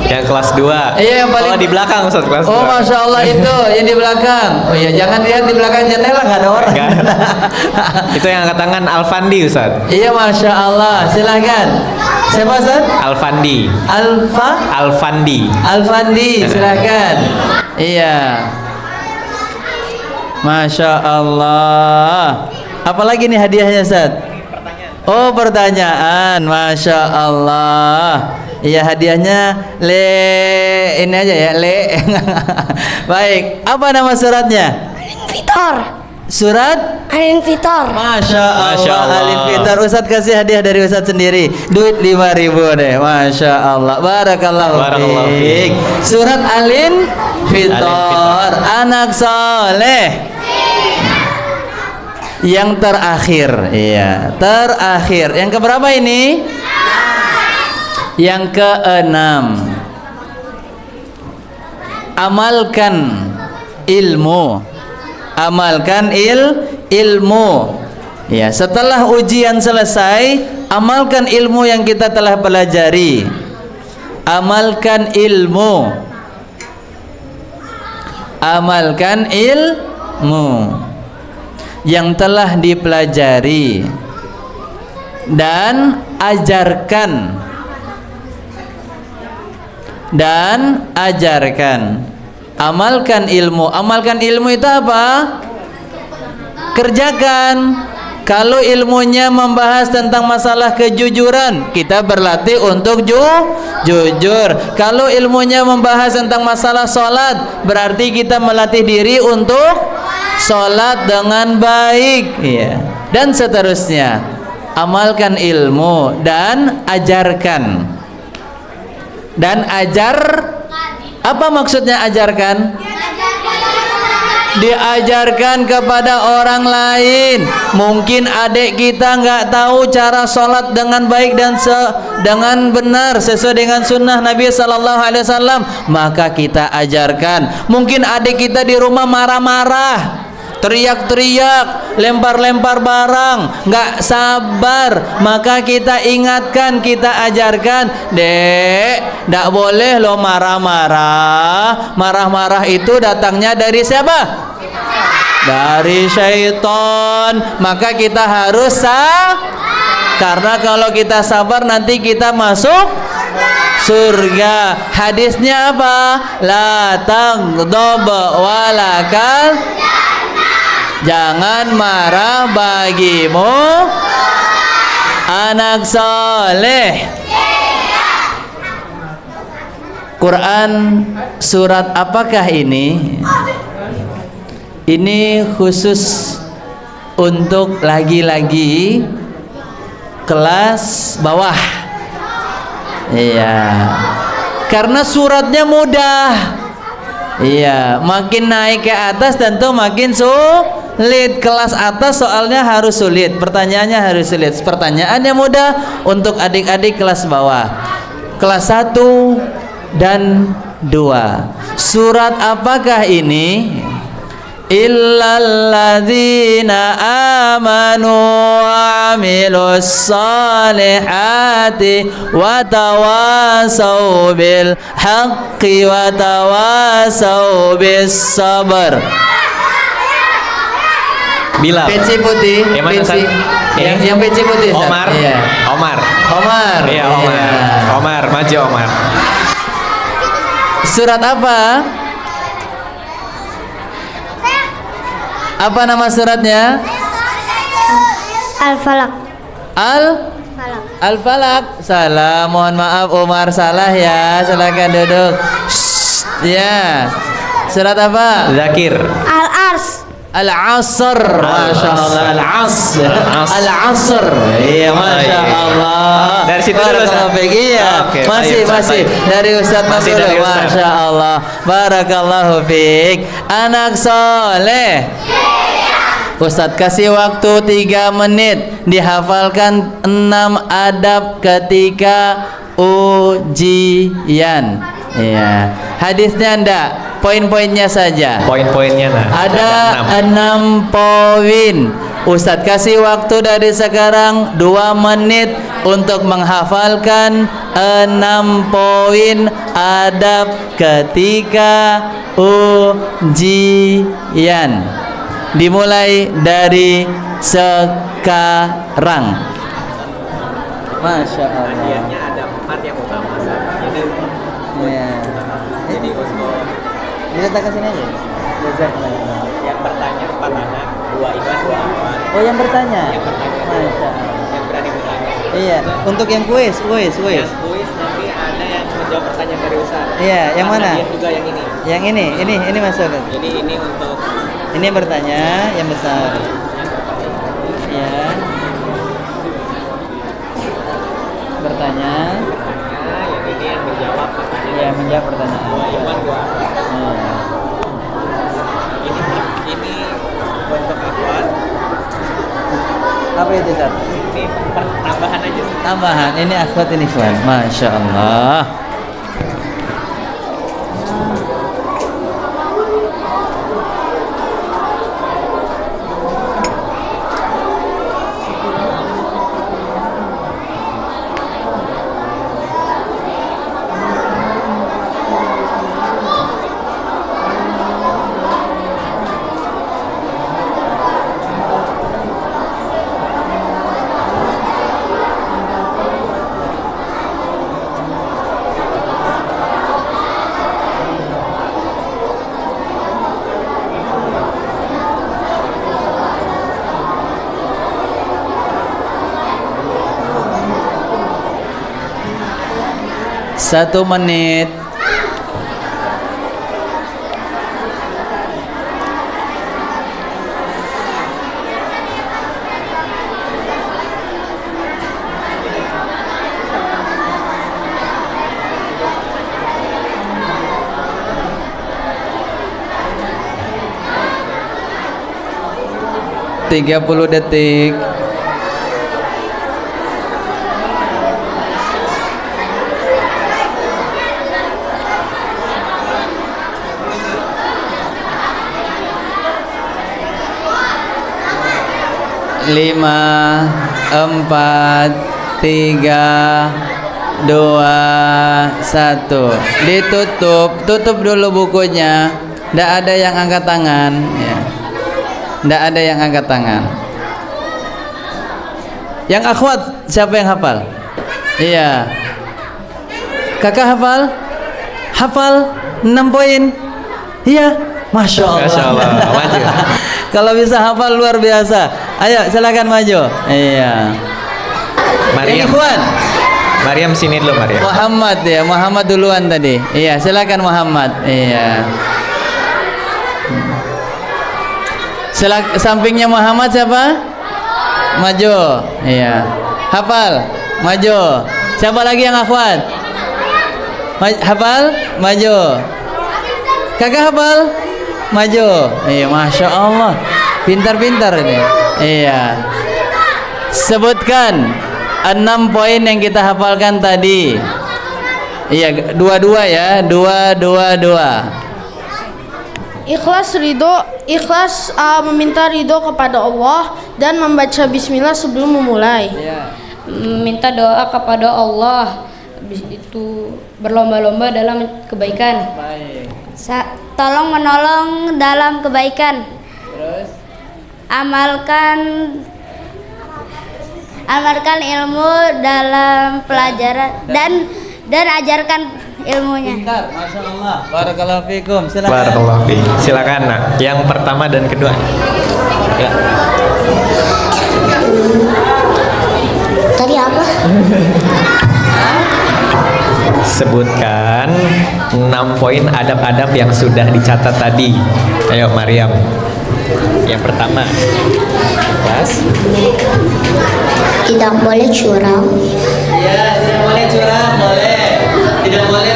Yang kelas 2. Iya, yang paling di belakang Ustaz, kelas 2. Oh, Masya Allah, itu yang di belakang. Oh iya, jangan lihat di belakang jendela, nggak ada orang. Nggak ada. Itu yang angkat tangan Alfandi Ustaz. Iya, Masya Allah, silahkan. Siapa Ustaz? Alfandi. Alfandi, silahkan. Iya. Masya Allah. Apalagi nih hadiahnya Ustaz? Oh, pertanyaan. Masya Allah. Iya, hadiahnya ini aja ya, Baik, apa nama suratnya? Fitor. Surat Al-Infitor. Masya Masya Allah. Al-Infitor. Ustadz kasih hadiah dari Ustadz sendiri. Duit 5.000 deh. Masya Allah. Barakallahu fiik. Surat Al-Infitor. Anak soleh. Yang terakhir. Iya, terakhir. Yang keberapa ini? Yang keenam. Amalkan ilmu. Amalkan ilmu. Ya, setelah ujian selesai, amalkan ilmu yang kita telah pelajari. Amalkan ilmu. Amalkan ilmu yang telah dipelajari dan ajarkan. Amalkan ilmu. Amalkan ilmu itu apa? Kerjakan. Kalau ilmunya membahas tentang masalah kejujuran, kita berlatih untuk jujur. Kalau ilmunya membahas tentang masalah sholat, berarti kita melatih diri untuk sholat dengan baik. Iya. Dan seterusnya. Amalkan ilmu dan ajarkan. Dan apa maksudnya ajarkan? Diajarkan kepada orang lain. Mungkin adik kita nggak tahu cara sholat dengan baik dan dengan benar sesuai dengan sunnah Nabi Sallallahu Alaihi Wasallam, maka kita ajarkan. Mungkin adik kita di rumah marah-marah, teriak-teriak, lempar-lempar barang, nggak sabar, maka kita ingatkan, kita ajarkan, dek, nggak boleh lo marah-marah. Marah-marah itu datangnya dari siapa? Dari syaitan. Maka kita harus karena kalau kita sabar nanti kita masuk surga. Hadisnya apa? La taghdab walakal, jangan marah bagimu anak soleh. Quran surat apakah ini? Ini khusus untuk lagi-lagi kelas bawah. Iya. Karena suratnya mudah. Iya, makin naik ke atas tentu makin sulit. Kelas atas soalnya harus sulit, pertanyaannya harus sulit. Pertanyaannya mudah untuk adik-adik kelas bawah, kelas 1 dan 2. Surat apakah ini? Illalladzina amanu wa amilus salihati wa tawasau bil haqqi wa tawasau bis sabar. Bilal. Peci putih. Yang mana, peci, yang peci putih. Omar. Iya. Omar. Iya, Omar. Iya. Omar, maju Omar. Surat apa? Apa nama suratnya? Al-Falaq. Al-Falaq. Salah, mohon maaf Umar, salah ya. Silakan duduk. Ya. Surat apa? Zakir. Al-Ars. Al-Asr. Masya Allah. Al-Asr. Al-Asr. Iya, Masya Allah. Dari situ dulu, Ustaz. Iya. Oke, Masih dari Ustaz Masih dulu. dari Ustaz. Masya Allah. Barakallahu fiik. Anak soleh. Ustadz kasih waktu 3 menit, dihafalkan 6 adab ketika ujian. Iya. Hadisnya enggak, poin-poinnya saja. Poin-poinnya nah. Ada 6 poin. Ustadz kasih waktu dari sekarang 2 menit untuk menghafalkan 6 poin adab ketika ujian. Dimulai dari sekarang. Masya Allah. Hadiahnya ada 4 yang utama. Jadi Ya. jadi untuk Diletakkan sini aja. yang bertanya 4 anak, 2 ikhlas, 2 aman. Oh, yang bertanya. Yang bertanya, Masya Allah. yang berani bertanya. Iya, untuk yang kuis. Yang kuis nanti ada yang menjawab pertanyaan dari Ustaz. Iya, yang mana? Hadiah juga yang ini. Yang ini masuk. Jadi ini untuk Ini yang bertanya, yang besar. Iya. Bertanya. yang ini yang menjawab pertanyaan. Iya, menjawab pertanyaan. 2 ikhwan, 2 aman. Iya. Ini untuk akhwat. Apa itu, Ustaz? Ini tambahan aja sih. Tambahan. Ini akhwat, ini ikhwan. Masya Allah. Satu menit. Tiga puluh detik. Lima, 4, 3, 2, 1. Tutup dulu bukunya. Tidak ada yang angkat tangan ya. Tidak ada yang angkat tangan. Yang akhwat siapa yang hafal? Iya. Kakak hafal? Hafal 6 poin. Iya. Masya Allah. Masya Allah. Maju. Kalau bisa hafal luar biasa. Ayo silakan maju. Iya. Mariam. Ikhwan. Mariam sini dulu Mariam. Muhammad ya, Muhammad duluan tadi. Iya, silakan Muhammad. Iya. Sampingnya Muhammad siapa? Maju. Iya. Hafal. Maju. Siapa lagi yang hafal? Hafal? Maju. Kakak hafal? Maju. Iya, Masya Allah. Pintar-pintar ini. Iya. Sebutkan 6 poin yang kita hafalkan tadi. Iya, 2-2 ya. 2-2-2. Ikhlas meminta ridho kepada Allah dan membaca bismillah sebelum memulai. Minta doa kepada Allah, habis itu berlomba-lomba dalam kebaikan. Baik. Tolong menolong dalam kebaikan. Terus Amalkan ilmu dalam pelajaran dan ajarkan ilmunya. pintar, Masya Allah. Barakallahu fikum. Silakan. Barakallahu fiik. Silakan nak. Yang pertama dan kedua. Ya. Tadi apa? Sebutkan 6 poin adab-adab yang sudah dicatat tadi. Ayo Mariam. Yang pertama. Kelas. Tidak boleh curang. Ya, tidak boleh curang, boleh. Tidak boleh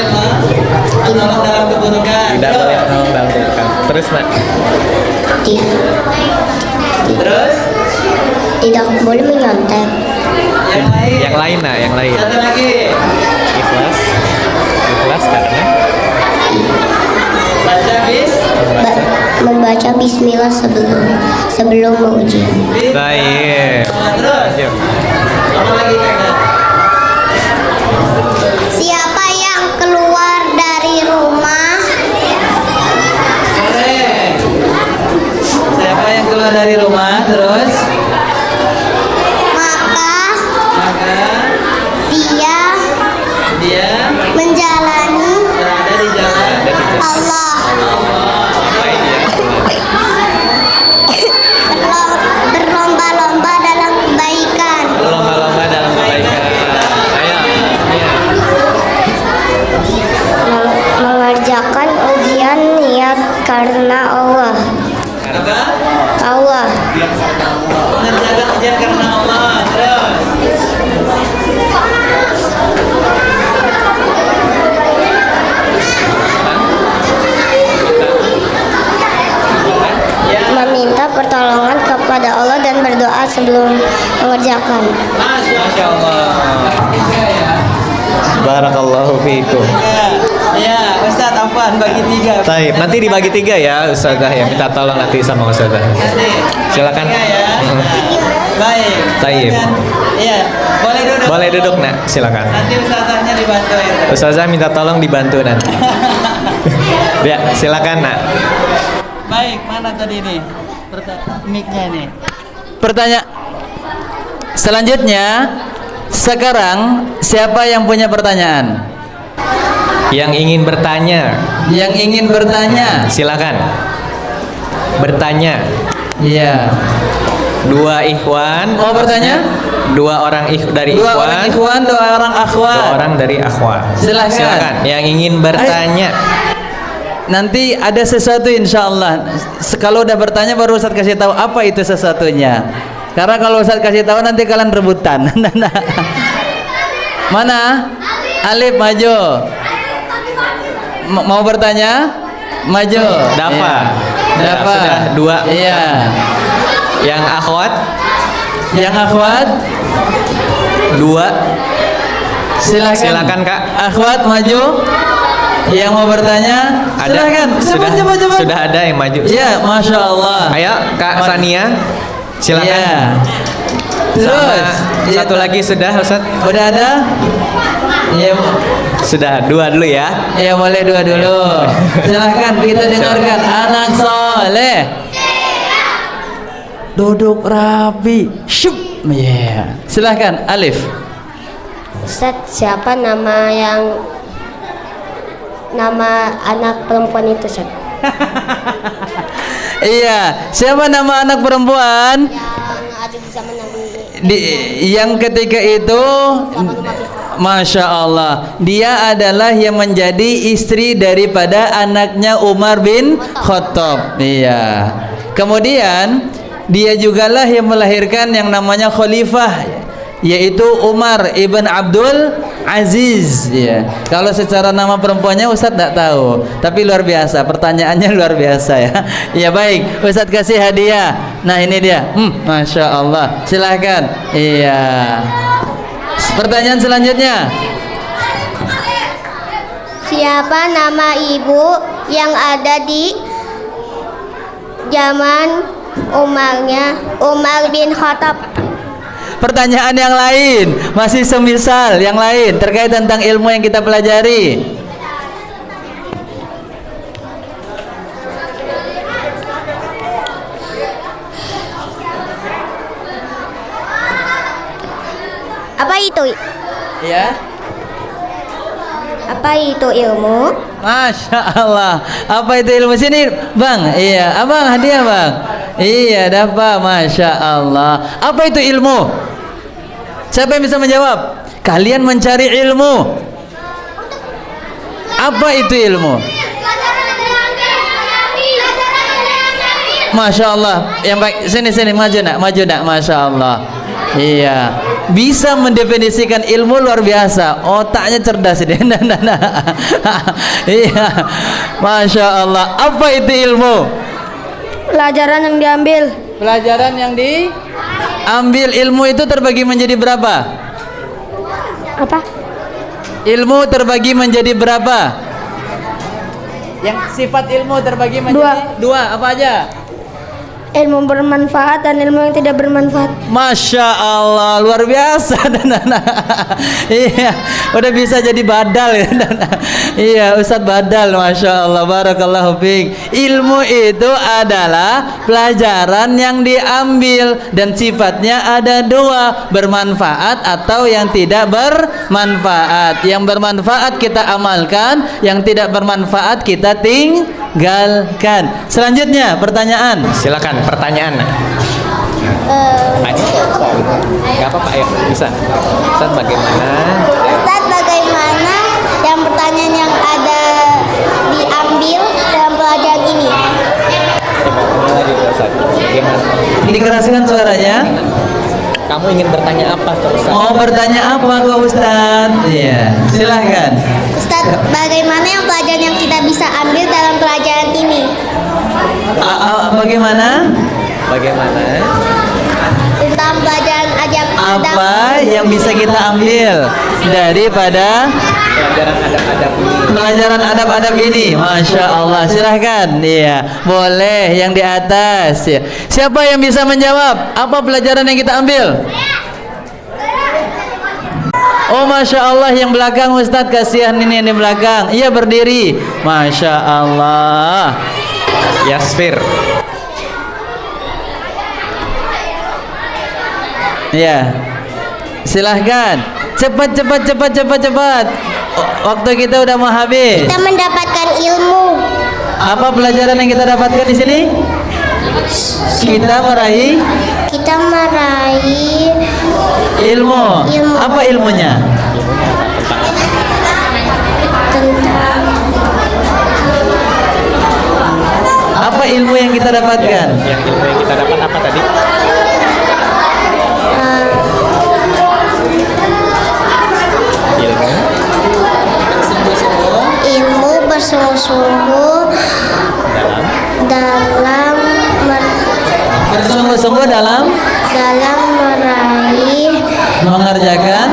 menolong dalam keburukan. Tidak boleh menolong dalam keburukan. Terus nak. Terus Tidak boleh menyontek. Yang lain nak, yang lain. Satu lagi. Ikhlas. Ikhlas karena Baca bis. Ba- membaca bismillah sebelum ujian. Baik. Terus. Apa lagi kakak? Siapa yang keluar dari rumah Siapa yang keluar dari rumah terus? maka Maka dia dia menjalani berada di jalan Allah, berlomba-lomba dalam kebaikan, Lomba-lomba dalam kebaikan. Ayo. Iya. mengerjakan ujian niat karena Allah. Apa? Allah. Mengerjakan ujian karena Allah. Terus. Meminta pertolongan kepada Allah dan berdoa sebelum mengerjakan. Masya Allah. Barakallahu fiikum. Ya, Ustaz Afwan bagi 3. Taib, nanti dibagi 3 ya Ustazah ya. Minta tolong nanti sama Ustazah. Nanti. Silakan. Ya. Baik. Taib. Iya, boleh duduk. Boleh duduk nak, silakan. Nanti ustazahnya dibantu itu. Ustazah minta tolong dibantu nanti. Ya, silakan nak. Baik, mana tadi nih? Mic-nya nih. Pertanyaan selanjutnya, sekarang siapa yang punya pertanyaan? Yang ingin bertanya, Yang ingin bertanya? silakan. Bertanya. Iya. 2 ikhwan. Mau bertanya? 2 orang dari Dua orang ikhwan. ikhwan, 2 orang akhwat. 2 orang dari akhwat. Silakan. Silakan. Yang ingin bertanya. Nanti ada sesuatu insya Allah. Kalau udah bertanya baru Ustaz kasih tahu apa itu sesuatunya. Karena kalau Ustaz kasih tahu nanti kalian rebutan. Mana? Alif maju. Mau bertanya? Maju. Dafa. Iya. Ya, Dafa. sudah 2. Iya. Yang akhwat Yang akhwat 2. silakan. Silakan Kak. Akhwat maju. Yang mau bertanya? Ada. Silakan. Sudah. Coba. Sudah ada yang maju. Ya, Masya Allah. Ayo Kak Sania. Silakan. Iya. Sama Terus satu lagi sudah Ustaz? udah ada? Iya. Sudah 2 dulu ya. Ya boleh 2 dulu. Silahkan kita dengarkan anak soleh. Duduk rapi. Syup. Yeah. Silahkan Alif. Ustaz, siapa nama anak perempuan itu, Ustaz? Iya. Siapa nama anak perempuan? Yang ada di zaman Nabi. Yang ketika itu, Masya Allah, dia adalah yang menjadi istri daripada anaknya Umar bin Khattab. Iya. Kemudian dia jugalah yang melahirkan yang namanya khalifah, yaitu Umar ibn Abdul Aziz. Ya. Kalau secara nama perempuannya Ustadz tidak tahu, tapi luar biasa, pertanyaannya luar biasa ya. Ya baik, Ustadz kasih hadiah. Nah ini dia, Masya Allah. Silahkan. Iya. Pertanyaan selanjutnya. Siapa nama ibu yang ada di zaman Umar bin Khattab? Pertanyaan yang lain, masih semisal yang lain terkait tentang ilmu yang kita pelajari. Apa itu? Ya. Apa itu ilmu? Masya Allah. Apa itu ilmu sini, Bang? Iya, abang hadiah bang. Iya, dapat. Masya Allah. Apa itu ilmu? Siapa yang bisa menjawab? Kalian mencari ilmu. Apa itu ilmu? Masya Allah. Yang baik, sini maju nak, Masya Allah. Iya, bisa mendefinisikan ilmu luar biasa. Otaknya cerdas dia. Iya, Masya Allah. Apa itu ilmu? Pelajaran yang diambil. Pelajaran yang diambil. Ilmu itu terbagi menjadi berapa? Apa? Ilmu terbagi menjadi berapa? Yang sifat ilmu terbagi Dua. menjadi dua, apa aja? Ilmu bermanfaat dan ilmu yang tidak bermanfaat. Masya Allah, luar biasa Dana. Iya, udah bisa jadi badal ya Dana. Iya, Ustadz badal, Masya Allah, barakallahu fiik. Ilmu itu adalah pelajaran yang diambil dan sifatnya ada dua, bermanfaat atau yang tidak bermanfaat. Yang bermanfaat kita amalkan, yang tidak bermanfaat kita tinggalkan. Selanjutnya pertanyaan. Silakan pertanyaan. Gak apa-apa, ayo bisa. Ustaz bagaimana? Ustaz, bagaimana yang pertanyaan yang ada diambil dalam pelajaran ini? Gimana gitu Ustaz? Gimana? Dikeraskan suaranya. Kamu ingin bertanya apa ke Ustaz? Mau bertanya apa ke Ustaz? Iya, silahkan. Ustaz, bagaimana yang pelajaran yang kita bisa ambil dalam pelajaran ini? Bagaimana? Bagaimana? Tentang pelajaran adab. Apa yang bisa kita ambil daripada Pelajaran adab-adab ini. pelajaran adab-adab ini? Masya Allah, silahkan. Iya, boleh yang di atas. Ya. Siapa yang bisa menjawab? Apa pelajaran yang kita ambil? Oh, Masya Allah, yang belakang Ustadz, kasihan ini yang di belakang. Iya, berdiri. Masya Allah. Yasfir. Ya, silahkan. Cepat. Waktu kita udah mau habis. Kita mendapatkan ilmu. Apa pelajaran yang kita dapatkan di sini? Kita meraih ilmu. Apa ilmunya? Tentang Apa ilmu yang kita dapatkan? Yang ilmu yang kita dapat apa tadi? ilmu bersungguh-sungguh dalam Bersungguh-sungguh dalam meraih mengerjakan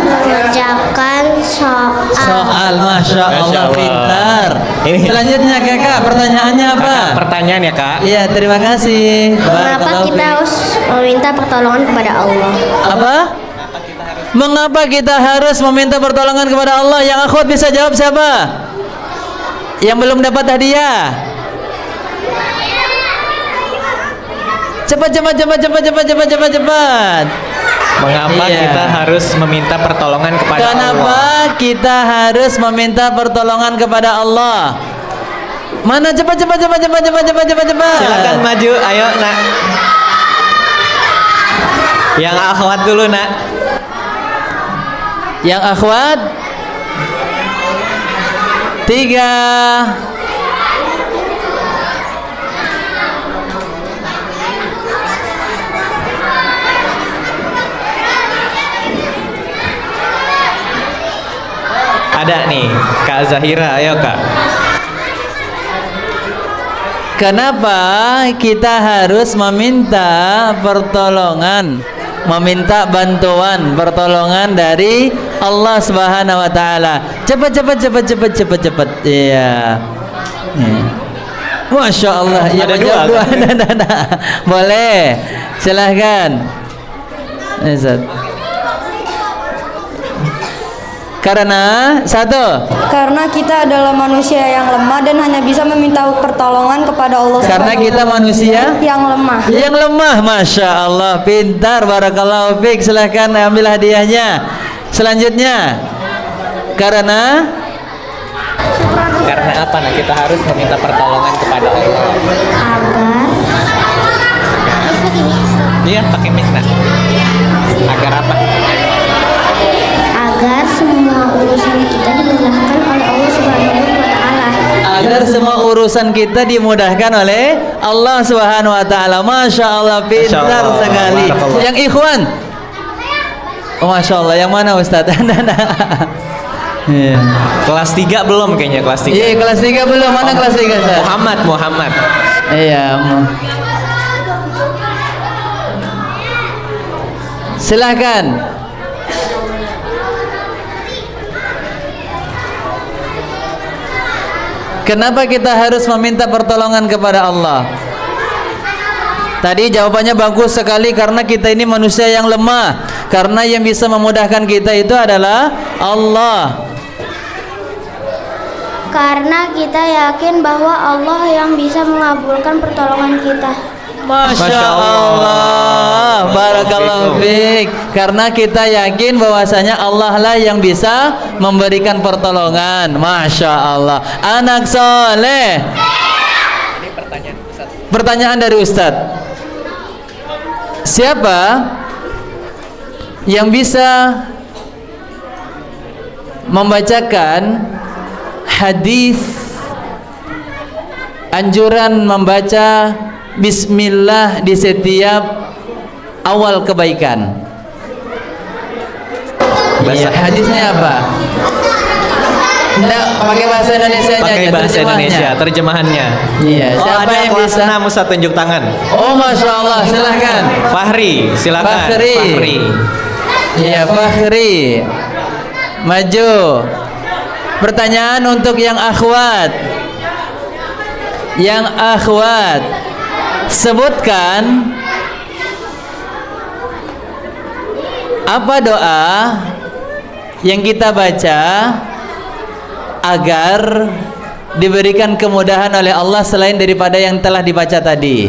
soal. Masya Allah, pintar. Ini. Selanjutnya kakak, pertanyaannya apa? Pertanyaan ya kak. Iya, terima kasih. Mengapa Barakallahu kita fiik. harus meminta pertolongan kepada Allah? Apa? Mengapa kita harus meminta pertolongan kepada Allah? Yang akhwat bisa jawab siapa? Yang belum dapat hadiah. Cepat. Mengapa Iya. kita harus meminta pertolongan kepada Allah? Kenapa kita harus meminta pertolongan kepada Allah? Mana cepat. Silakan maju, ayo nak. Yang akhwat dulu nak. Yang akhwat 3. Ada nih, Kak Zahira, ayo Kak. Kenapa kita harus meminta pertolongan, meminta bantuan, pertolongan dari Allah Subhanahu wa taala? Cepat. Iya. Masya Allah. Ya, Ada menjawab dua, dua. Nah. Boleh. Silahkan. Ustaz. Karena satu. Karena kita adalah manusia yang lemah dan hanya bisa meminta pertolongan kepada Allah. Karena kita manusia yang lemah. Yang lemah, Masya Allah, pintar, barakallahu fiik. Silahkan ambil hadiahnya. Selanjutnya, karena apa nah kita harus meminta pertolongan kepada Allah? Iya, pakai mic nak. Agar apa? Agar semua urusan kita dimudahkan oleh Allah Subhanahu wa taala. Agar semua urusan kita dimudahkan oleh Allah Subhanahu wa taala. Masya Allah, pintar Masya Allah, sekali. barakallah. Yang ikhwan. Oh, Masya Allah, yang mana Ustaz? Iya. Kelas 3 belum kayaknya, kelas 3. Iya, kelas 3 belum. Mana kelas 3 Ustaz? Muhammad. Iya. Silakan. Kenapa kita harus meminta pertolongan kepada Allah? Tadi jawabannya bagus sekali, karena kita ini manusia yang lemah. Karena yang bisa memudahkan kita itu adalah Allah. Karena kita yakin bahwa Allah yang bisa mengabulkan pertolongan kita. Masya Allah, barakallahu fiik. Karena kita yakin bahwasanya Allah lah yang bisa memberikan pertolongan. Masya Allah. Anak soleh. Ini pertanyaan dari Ustadz. Siapa yang bisa membacakan hadis anjuran membaca Bismillah di setiap awal kebaikan? Iya, hadisnya apa? Tidak, pakai bahasa Indonesia. Pakai bahasa Indonesia, terjemahannya. Iya. Siapa ada yang kelas bisa? 6 Ustaz, tunjuk tangan. Oh, Masya Allah, silahkan. Fahri, silakan. Fahri. Iya, Fahri. Maju. Pertanyaan untuk yang akhwat. Yang akhwat, sebutkan apa doa yang kita baca agar diberikan kemudahan oleh Allah selain daripada yang telah dibaca tadi.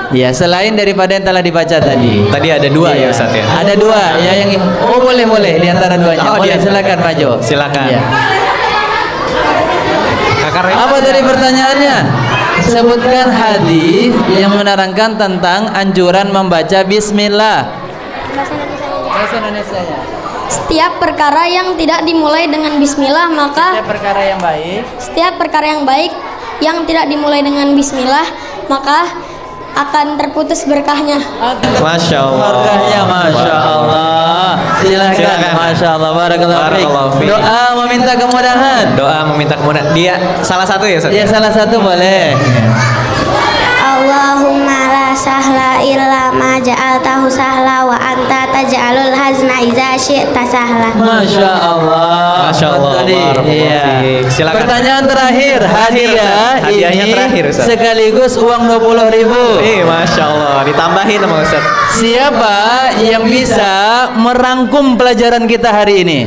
Ya, selain daripada yang telah dibaca tadi. Tadi ada dua ya Ustaz ya. Ada dua ya yang boleh di antara duanya. Oh, boleh, silakan maju. Silakan. Ya. Apa tadi pertanyaannya? Sebutkan hadis yang menerangkan tentang anjuran membaca bismillah. Bahasa Indonesianya. Setiap perkara yang tidak dimulai dengan bismillah maka Setiap perkara yang baik. Setiap perkara yang baik yang tidak dimulai dengan bismillah maka akan terputus berkahnya. Masya Allah. Berkahnya, Masya Allah. Silakan. Masya Allah. Barakallahu fiik. Doa meminta kemudahan. Doa meminta kemudahan. Dia salah satu ya Ustaz? Dia salah satu boleh. Allahumma la sahla illa ma ja'altahu sahla wa anta taj'alul hazna idza syi'ta sahla. Masya Allah. Masya Allah. Iya. Silakan. Pertanyaan terakhir. Hadiahnya ini terakhir Ustaz. sekaligus uang 20.000. Masya Allah. Ditambahin sama Ustaz. Siapa yang bisa merangkum pelajaran kita hari ini?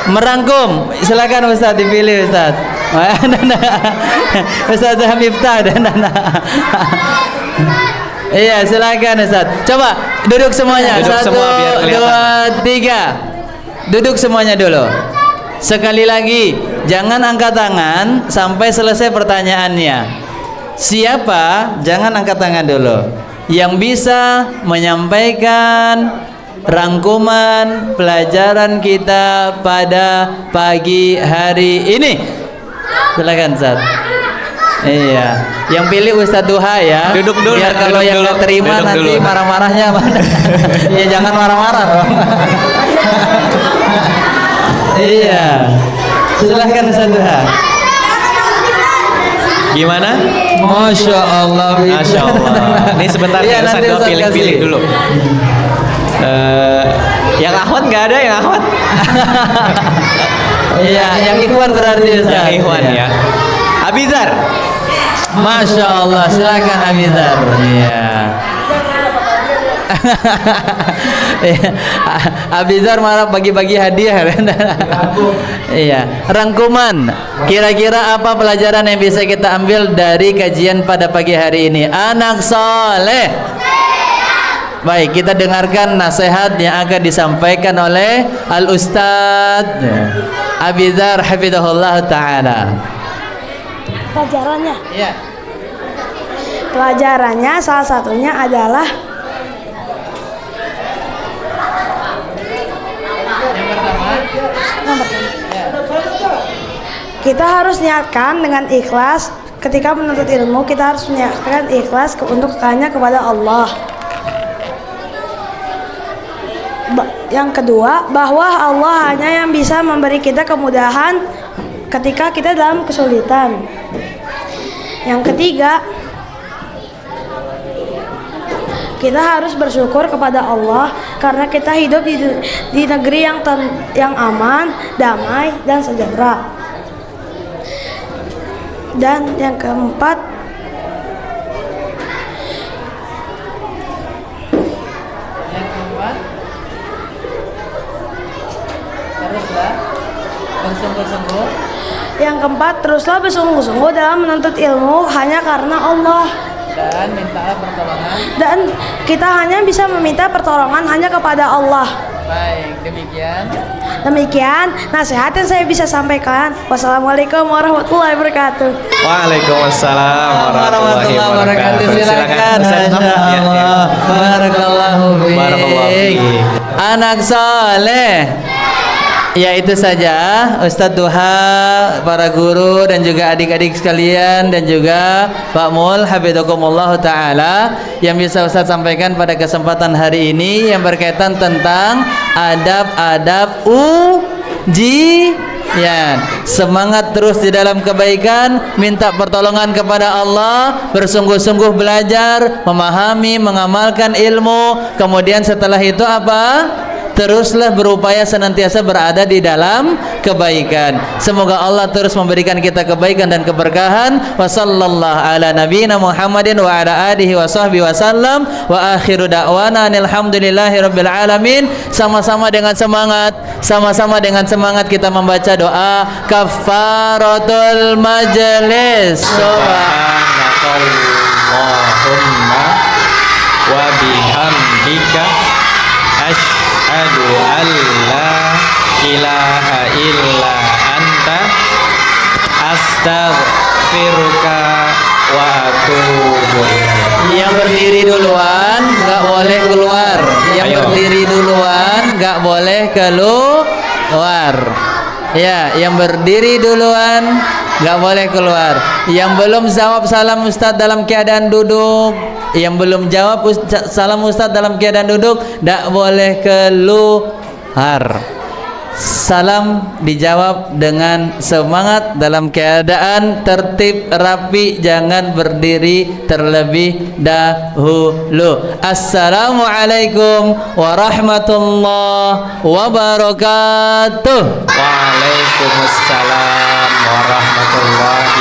Merangkum. Silakan Ustaz, dipilih Ustaz. Ustaz Miftah dan iya, silakan Ustaz. Coba duduk semuanya. Duduk 1, semua biar kelihatan. 2, 3. Duduk semuanya dulu. Sekali lagi, jangan angkat tangan sampai selesai pertanyaannya. Siapa? Jangan angkat tangan dulu. Yang bisa menyampaikan rangkuman pelajaran kita pada pagi hari ini. Silakan Ustaz. Iya, yang pilih Ustadz Duha ya. Duduk dulu. Biar kalau yang nggak terima duduk nanti dulu. marah-marahnya mana? Ya jangan marah-marah dong. Iya. Silakan Ustadz Duha. Gimana? Masya Allah. Masya Allah. Ini sebentar Iya, nih Ustaz, nanti gua Ustaz pilih-pilih kasih. dulu. Yang akhwat nggak ada yang akhwat? Iya, yang ikhwan berarti Ustaz. Yang ikhwan ya. Abizar. Masya Allah, silakan Abizar. Iya. Abizar marah bagi-bagi hadiah. Iya. Rangkuman. Kira-kira apa pelajaran yang bisa kita ambil dari kajian pada pagi hari ini? Anak soleh. Baik, kita dengarkan nasihat yang akan disampaikan oleh Al-Ustadz Abizar hafizahullah ta'ala. Pelajarannya. Iya. Pelajarannya salah satunya adalah kita harus niatkan dengan ikhlas ketika menuntut ilmu. Kita harus niatkan ikhlas untuk tanya kepada Allah. Yang kedua, bahwa Allah hanya yang bisa memberi kita kemudahan ketika kita dalam kesulitan. Yang ketiga, kita harus bersyukur kepada Allah karena kita hidup di negeri yang aman, damai, dan sejahtera. Dan yang keempat, teruslah bersungguh-sungguh. yang keempat, teruslah bersungguh-sungguh dalam menuntut ilmu hanya karena Allah. Dan mintalah pertolongan. Dan kita hanya bisa meminta pertolongan hanya kepada Allah. Baik, demikian. Demikian nasihat yang saya bisa sampaikan. Wassalamualaikum warahmatullahi wabarakatuh. Waalaikumsalam warahmatullahi wabarakatuh. Silakan. Ustaz. Masya Allah. Barakallahu fiik. Anak soleh. Ya itu saja Ustadz Duha, para guru dan juga adik-adik sekalian dan juga Pak Mul Hafizakumullah Ta'ala yang bisa Ustadz sampaikan pada kesempatan hari ini yang berkaitan tentang adab-adab ujian. Semangat terus di dalam kebaikan, minta pertolongan kepada Allah, bersungguh-sungguh belajar, memahami, mengamalkan ilmu. Kemudian setelah itu apa? Teruslah berupaya senantiasa berada di dalam kebaikan. Semoga Allah terus memberikan kita kebaikan dan keberkahan. Wassallallahu ala nabiyina Muhammadin wa ala alihi wa sahbihi wasallam. Wa akhiru da'wana alhamdulillahi rabbil alamin. Sama-sama dengan semangat kita membaca doa kafaratul majelis. Subhanakallahumma wa bihamdika asyhadu an la ilaha illa anta astaghfiruka wa atubu ilaik. Yang berdiri duluan nggak boleh keluar. Yang berdiri duluan nggak boleh keluar. Ya, yang berdiri duluan nggak boleh keluar. Yang belum jawab salam Ustadz dalam keadaan duduk, yang belum jawab salam Ustadz dalam keadaan duduk, tidak boleh keluar. Salam dijawab dengan semangat dalam keadaan tertib rapi, jangan berdiri terlebih dahulu. Assalamualaikum warahmatullahi wabarakatuh. Waalaikumsalam warahmatullahi